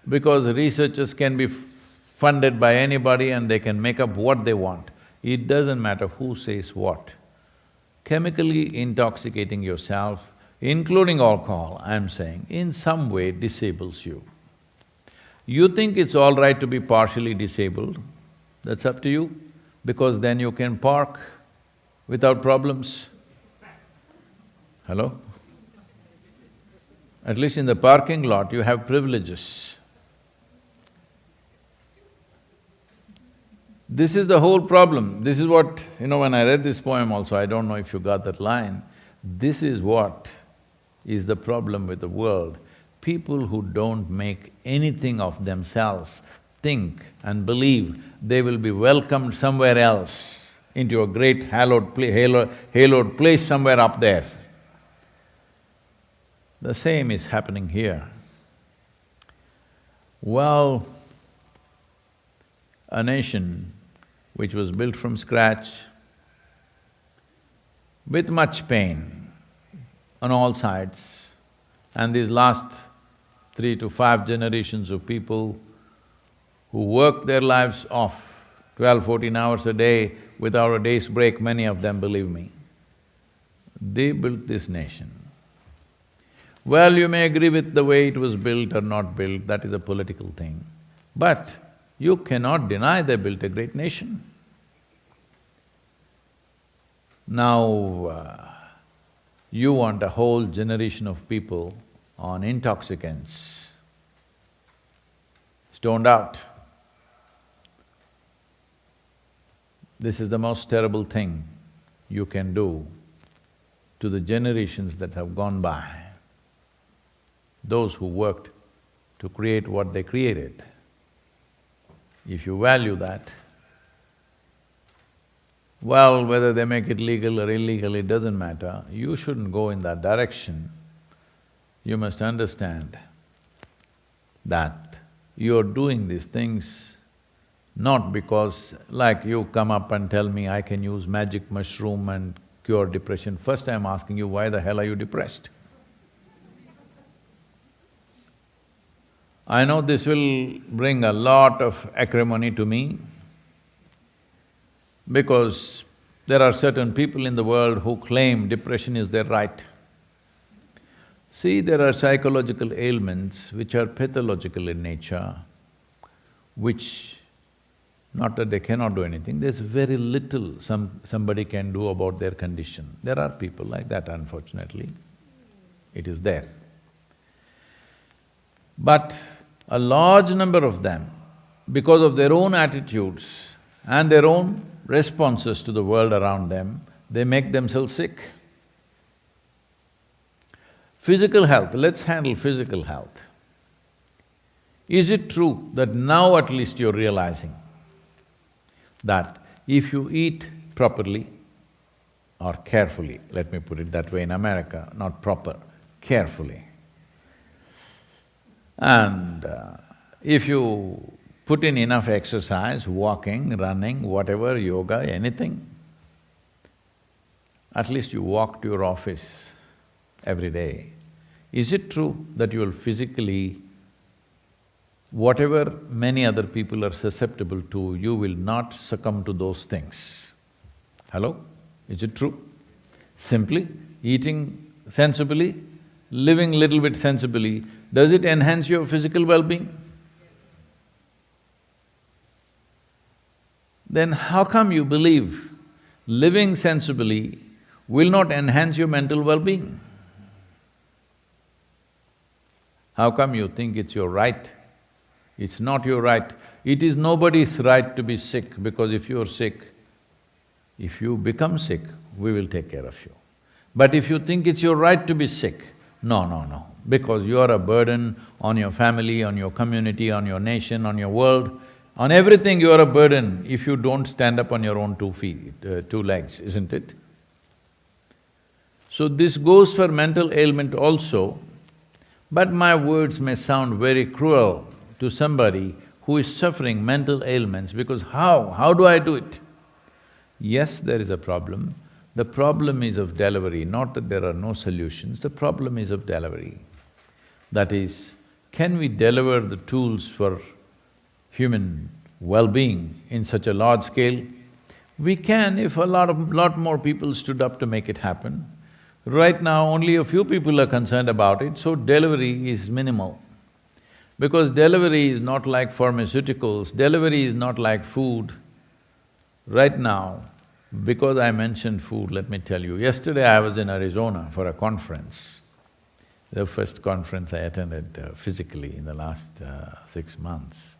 A: because researchers can be funded by anybody and they can make up what they want. It doesn't matter who says what. Chemically intoxicating yourself, including alcohol, I'm saying, in some way disables you. You think it's all right to be partially disabled, that's up to you, because then you can park without problems. Hello? At least in the parking lot, you have privileges. This is the whole problem. This is what… when I read this poem also, I don't know if you got that line. This is what is the problem with the world. People who don't make anything of themselves think and believe they will be welcomed somewhere else into a great hallowed place somewhere up there. The same is happening here. Well, a nation which was built from scratch with much pain on all sides, and these last 3 to 5 generations of people who worked their lives off 12, 14 hours a day without a day's break, many of them, believe me, they built this nation. Well, you may agree with the way it was built or not built, that is a political thing, but you cannot deny they built a great nation. Now, you want a whole generation of people on intoxicants, stoned out. This is the most terrible thing you can do to the generations that have gone by, those who worked to create what they created. If you value that, well, whether they make it legal or illegal, it doesn't matter. You shouldn't go in that direction. You must understand that you're doing these things not because, like you come up and tell me, I can use magic mushroom and cure depression. First I'm asking you, why the hell are you depressed? I know this will bring a lot of acrimony to me, because there are certain people in the world who claim depression is their right. See, there are psychological ailments which are pathological in nature, which, not that they cannot do anything, there's very little somebody can do about their condition. There are people like that, unfortunately. It is there. But a large number of them, because of their own attitudes and their own responses to the world around them, they make themselves sick. Physical health, let's handle physical health. Is it true that now at least you're realizing that if you eat properly or carefully, let me put it that way in America, not proper, carefully, and if you put in enough exercise, walking, running, whatever, yoga, anything, at least you walk to your office every day. Is it true that you will physically, whatever many other people are susceptible to, you will not succumb to those things? Hello? Is it true? Simply eating sensibly, living little bit sensibly, does it enhance your physical well-being? Then how come you believe living sensibly will not enhance your mental well-being? How come you think it's your right? It's not your right. It is nobody's right to be sick, because if you're sick, if you become sick, we will take care of you. But if you think it's your right to be sick, no, because you are a burden on your family, on your community, on your nation, on your world, on everything you are a burden if you don't stand up on your own 2 feet, 2 legs, isn't it? So this goes for mental ailment also, but my words may sound very cruel to somebody who is suffering mental ailments, because how? How do I do it? Yes, there is a problem. The problem is of delivery, not that there are no solutions, the problem is of delivery. That is, can we deliver the tools for human well-being in such a large scale? We can if a lot more people stood up to make it happen. Right now, only a few people are concerned about it, so delivery is minimal. Because delivery is not like pharmaceuticals, delivery is not like food. Right now, because I mentioned food, let me tell you, yesterday I was in Arizona for a conference, the first conference I attended physically in the last 6 months.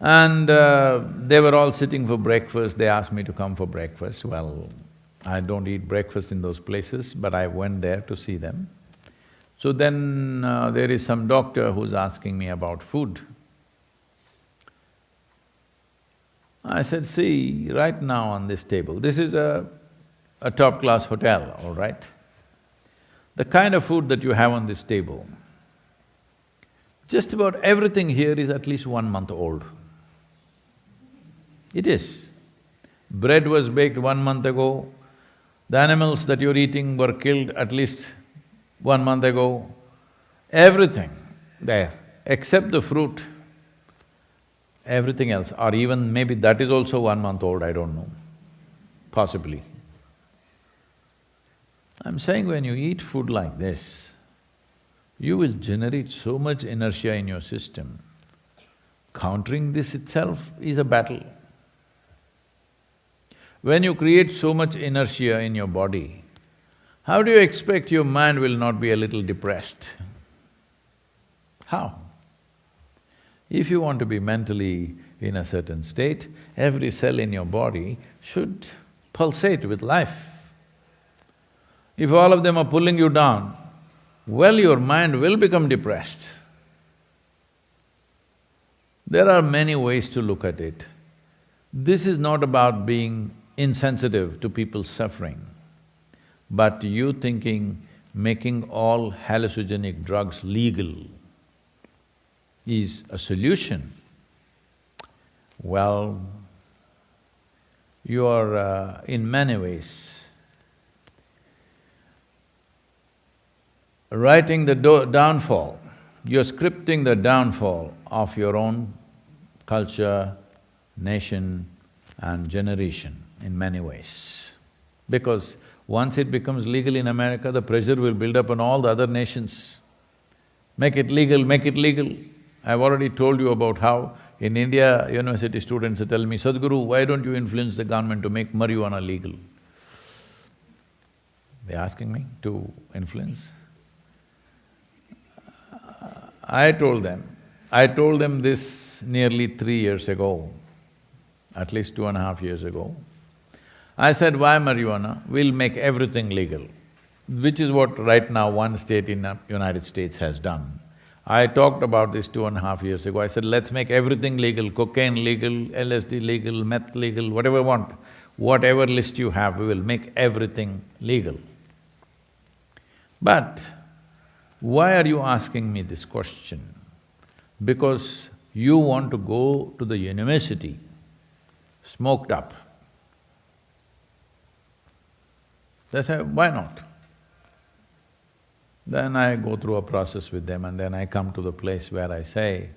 A: And they were all sitting for breakfast, they asked me to come for breakfast. Well, I don't eat breakfast in those places, but I went there to see them. So then there is some doctor who's asking me about food. I said, see, right now on this table, this is a top-class hotel, all right? The kind of food that you have on this table, just about everything here is at least 1 month old. It is. Bread was baked 1 month ago, the animals that you're eating were killed at least 1 month ago, everything there, except the fruit, everything else, or even maybe that is also 1 month old, I don't know, possibly. I'm saying when you eat food like this, you will generate so much inertia in your system. Countering this itself is a battle. When you create so much inertia in your body, how do you expect your mind will not be a little depressed? How? If you want to be mentally in a certain state, every cell in your body should pulsate with life. If all of them are pulling you down, well, your mind will become depressed. There are many ways to look at it. This is not about being insensitive to people's suffering, but you thinking making all hallucinogenic drugs legal is a solution. Well, you are in many ways writing the downfall, you're scripting the downfall of your own culture, nation and generation in many ways. Because once it becomes legal in America, the pressure will build up on all the other nations. Make it legal, make it legal. I've already told you about how in India, university students are telling me, Sadhguru, why don't you influence the government to make marijuana legal? They're asking me to influence. I told them this nearly 3 years ago, at least 2.5 years ago. I said, why marijuana? We'll make everything legal, which is what right now one state in the United States has done. I talked about this 2.5 years ago. I said, let's make everything legal, cocaine legal, LSD legal, meth legal, whatever you want. Whatever list you have, we will make everything legal. But why are you asking me this question? Because you want to go to the university smoked up. They say, why not? Then I go through a process with them and then I come to the place where I say,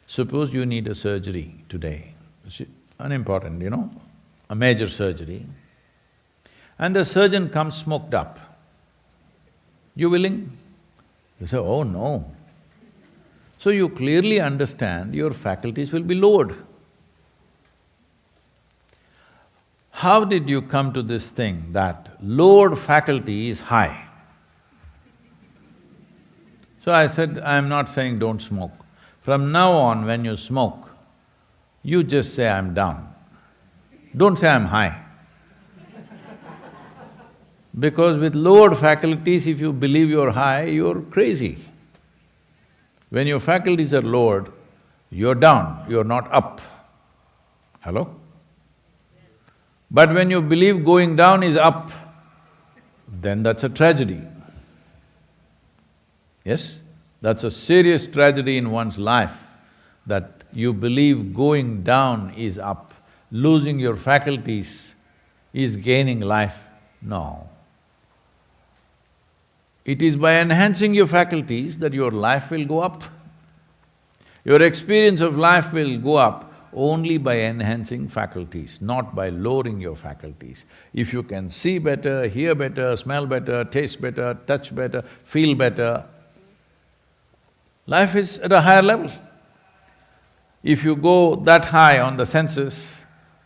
A: suppose you need a surgery today, unimportant, a major surgery, and the surgeon comes smoked up. You willing? You say, oh no. So you clearly understand your faculties will be lowered. How did you come to this thing that lowered faculty is high? So I said, I'm not saying don't smoke. From now on, when you smoke, you just say, I'm down. Don't say, I'm high. Because with lowered faculties, if you believe you're high, you're crazy. When your faculties are lowered, you're down, you're not up. Hello? But when you believe going down is up, then that's a tragedy. Yes? That's a serious tragedy in one's life, that you believe going down is up, losing your faculties is gaining life. No. It is by enhancing your faculties that your life will go up. Your experience of life will go up only by enhancing faculties, not by lowering your faculties. If you can see better, hear better, smell better, taste better, touch better, feel better, life is at a higher level. If you go that high on the senses,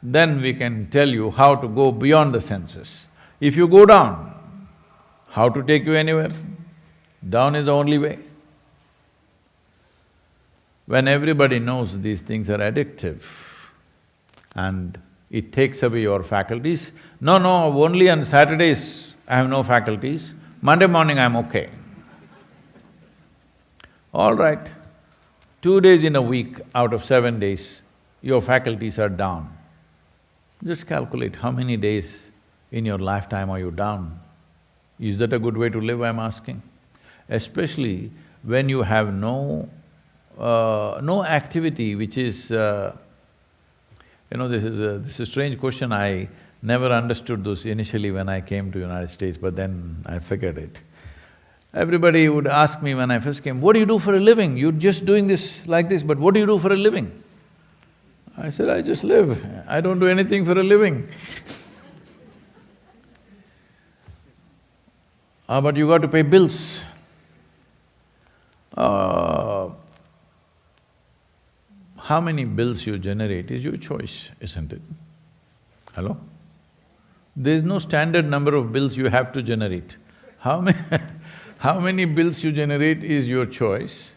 A: then we can tell you how to go beyond the senses. If you go down, how to take you anywhere? Down is the only way. When everybody knows these things are addictive and it takes away your faculties, no, only on Saturdays I have no faculties, Monday morning I'm okay. All right, 2 days in a week out of 7 days, your faculties are down. Just calculate how many days in your lifetime are you down. Is that a good way to live, I'm asking? Especially when you have no activity which is… this is a strange question, I never understood this initially when I came to United States, but then I figured it. Everybody would ask me when I first came, what do you do for a living? You're just doing this like this, but what do you do for a living? I said, I just live, I don't do anything for a living. But you got to pay bills. How many bills you generate is your choice, isn't it? Hello? There's no standard number of bills you have to generate. How many how many bills you generate is your choice,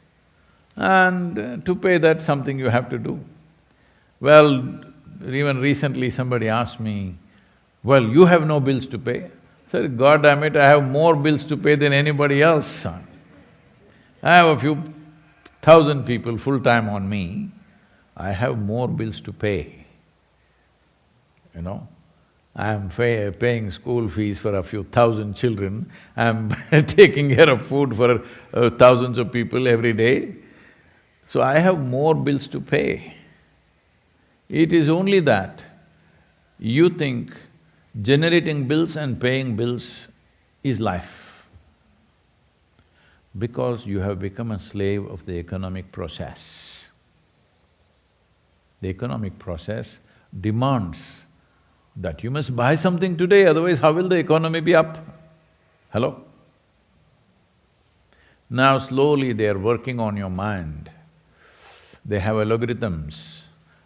A: and to pay that, something you have to do. Well, even recently somebody asked me, well, you have no bills to pay. I said, God damn it, I have more bills to pay than anybody else, son. I have a few thousand people full-time on me, I have more bills to pay, you know. I'm paying school fees for a few thousand children, I'm taking care of food for thousands of people every day. So I have more bills to pay. It is only that you think generating bills and paying bills is life, because you have become a slave of the economic process. The economic process demands that you must buy something today, otherwise how will the economy be up? Hello? Now slowly they are working on your mind. They have algorithms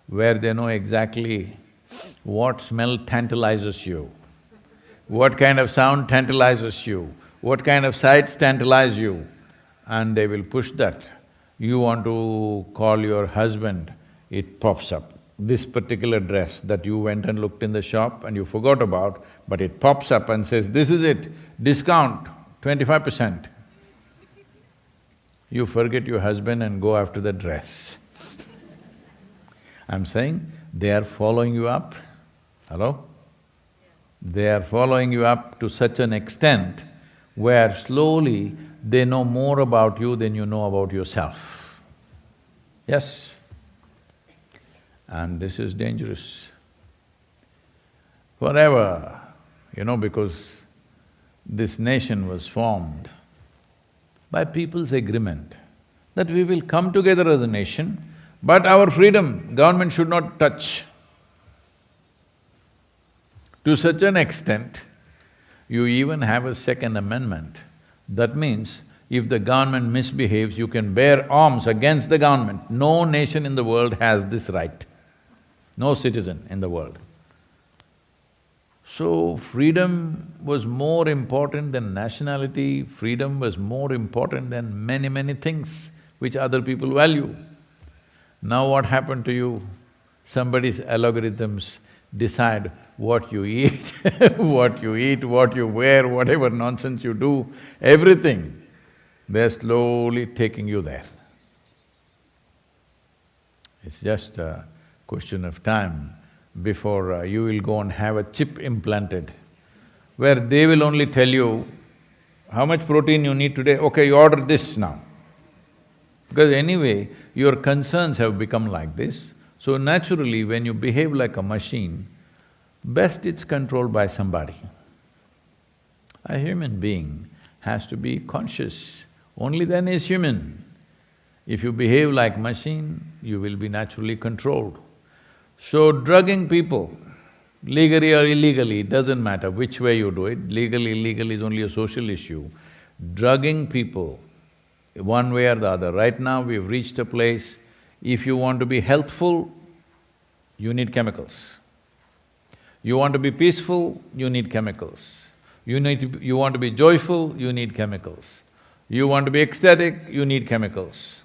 A: where they know exactly what smell tantalizes you, what kind of sound tantalizes you, what kind of sights tantalize you, and they will push that. You want to call your husband, it pops up. This particular dress that you went and looked in the shop and you forgot about, but it pops up and says, this is it, discount 25%. You forget your husband and go after the dress. I'm saying, they are following you up. Hello? They are following you up to such an extent where slowly they know more about you than you know about yourself. Yes? And this is dangerous. Forever, you know, because this nation was formed by people's agreement that we will come together as a nation, but our freedom, government should not touch. To such an extent, you even have a second amendment. That means, if the government misbehaves, you can bear arms against the government. No nation in the world has this right, no citizen in the world. So, freedom was more important than nationality, freedom was more important than many, many things which other people value. Now what happened to you? Somebody's algorithms decide what you eat, what you wear, whatever nonsense you do, everything, they're slowly taking you there. It's just a question of time before you will go and have a chip implanted, where they will only tell you how much protein you need today, okay, you order this now. Because anyway, your concerns have become like this, so naturally when you behave like a machine, best it's controlled by somebody. A human being has to be conscious, only then is human. If you behave like machine, you will be naturally controlled. So drugging people, legally or illegally, it doesn't matter which way you do it, legal, illegal is only a social issue. Drugging people, one way or the other. Right now we've reached a place, if you want to be healthful, you need chemicals. You want to be peaceful, you need chemicals. You want to be joyful, you need chemicals. You want to be ecstatic, you need chemicals.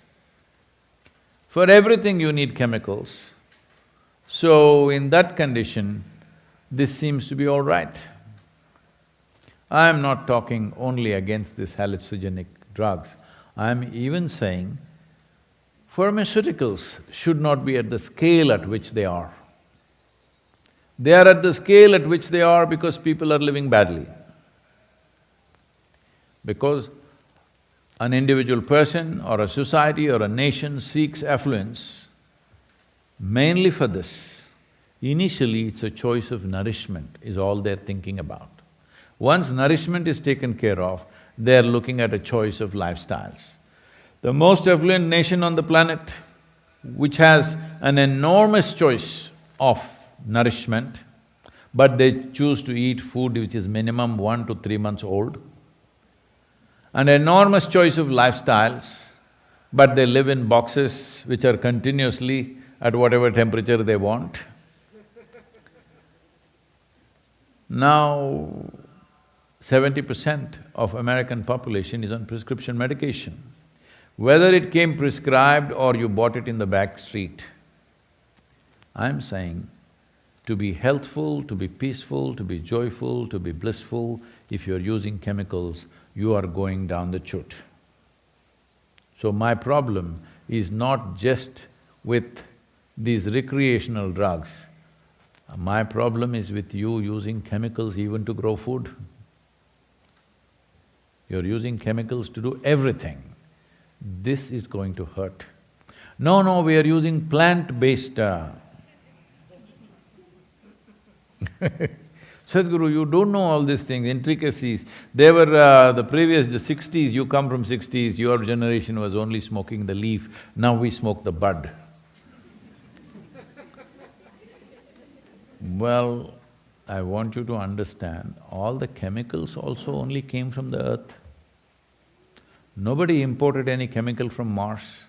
A: For everything you need chemicals. So in that condition, this seems to be all right. I am not talking only against these hallucinogenic drugs. I am even saying pharmaceuticals should not be at the scale at which they are. They are at the scale at which they are because people are living badly. Because an individual person or a society or a nation seeks affluence mainly for this. Initially, it's a choice of nourishment is all they're thinking about. Once nourishment is taken care of, they're looking at a choice of lifestyles. The most affluent nation on the planet, which has an enormous choice of nourishment, but they choose to eat food which is minimum 1 to 3 months old, an enormous choice of lifestyles, but they live in boxes which are continuously at whatever temperature they want. Now, 70% of American population is on prescription medication. Whether it came prescribed or you bought it in the back street, I'm saying to be healthful, to be peaceful, to be joyful, to be blissful, if you're using chemicals, you are going down the chute. So my problem is not just with these recreational drugs. My problem is with you using chemicals even to grow food. You're using chemicals to do everything. This is going to hurt. No, we are using plant-based Sadhguru, you don't know all these things, intricacies. They were the previous, the 60s, you come from 60s, your generation was only smoking the leaf, now we smoke the bud. Well, I want you to understand, all the chemicals also only came from the earth. Nobody imported any chemical from Mars.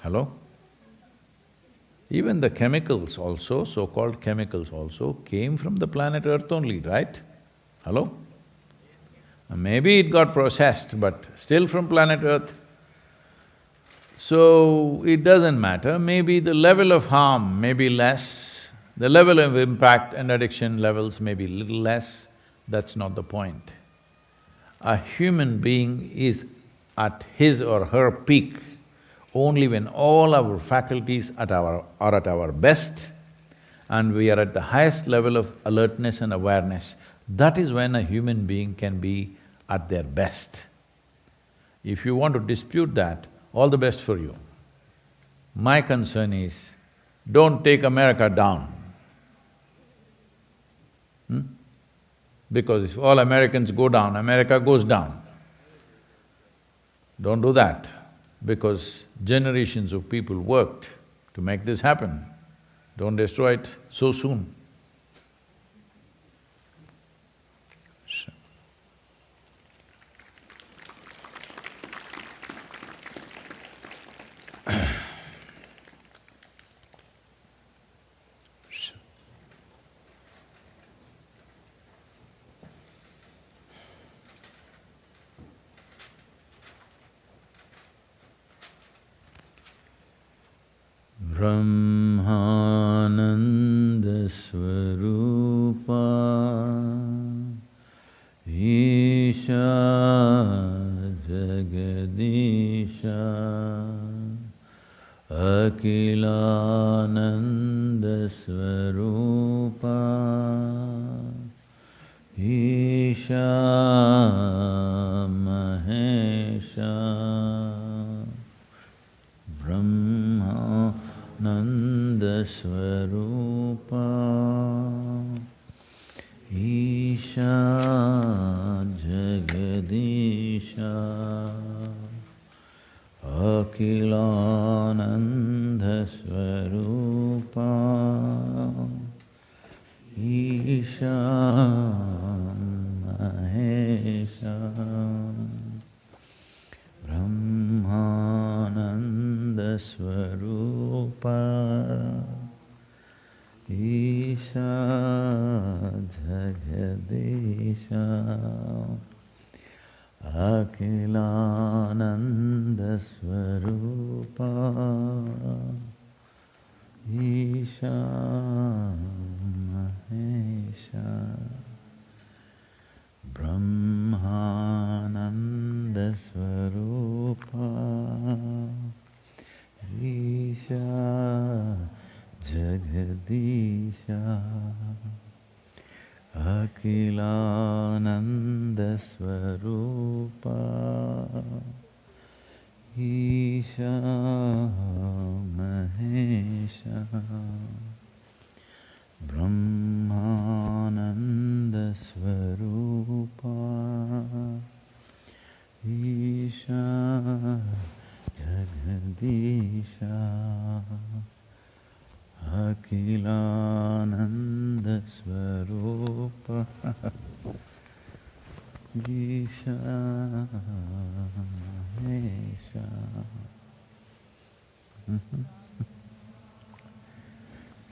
A: Hello? Even the chemicals also, so-called chemicals also, came from the planet Earth only, right? Hello? Maybe it got processed, but still from planet Earth. So, it doesn't matter, maybe the level of harm may be less, the level of impact and addiction levels may be little less, that's not the point. A human being is at his or her peak only when all our faculties are at our best and we are at the highest level of alertness and awareness. That is when a human being can be at their best. If you want to dispute that, all the best for you. My concern is, don't take America down. Because if all Americans go down, America goes down. Don't do that, because generations of people worked to make this happen. Don't destroy it so soon. Brahmananda Swarupa Isha Jagadisha Akilananda Swarupa Isha Mahesha Brahma Nanda Swarupa Isha Jagadisha Akilananda Swarupa Isha Mahesha Brahmananda Swarupa Isha Jagadisha Akilananda Swarupa Isha Mahesha Brahmananda Swarupa Isha Jagadisha Akilananda Swarupa Isha Mahesha Brahmananda Swarupa Isha Jagadisha Akilananda Swarupa Isha Mahesha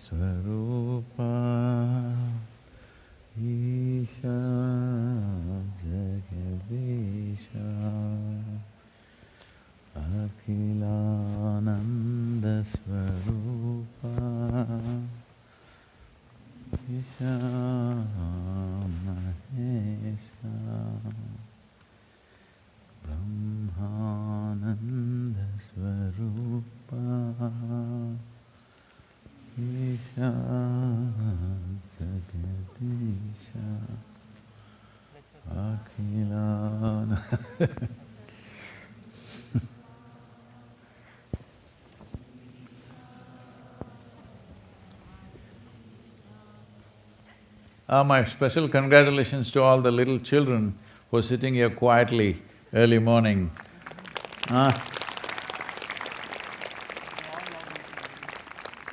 A: Swarupa Isha Jagatisha Akhilana. My special congratulations to all the little children who are sitting here quietly early morning.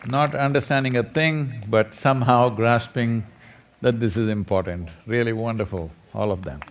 A: Not understanding a thing, but somehow grasping that this is important. Really wonderful, all of them.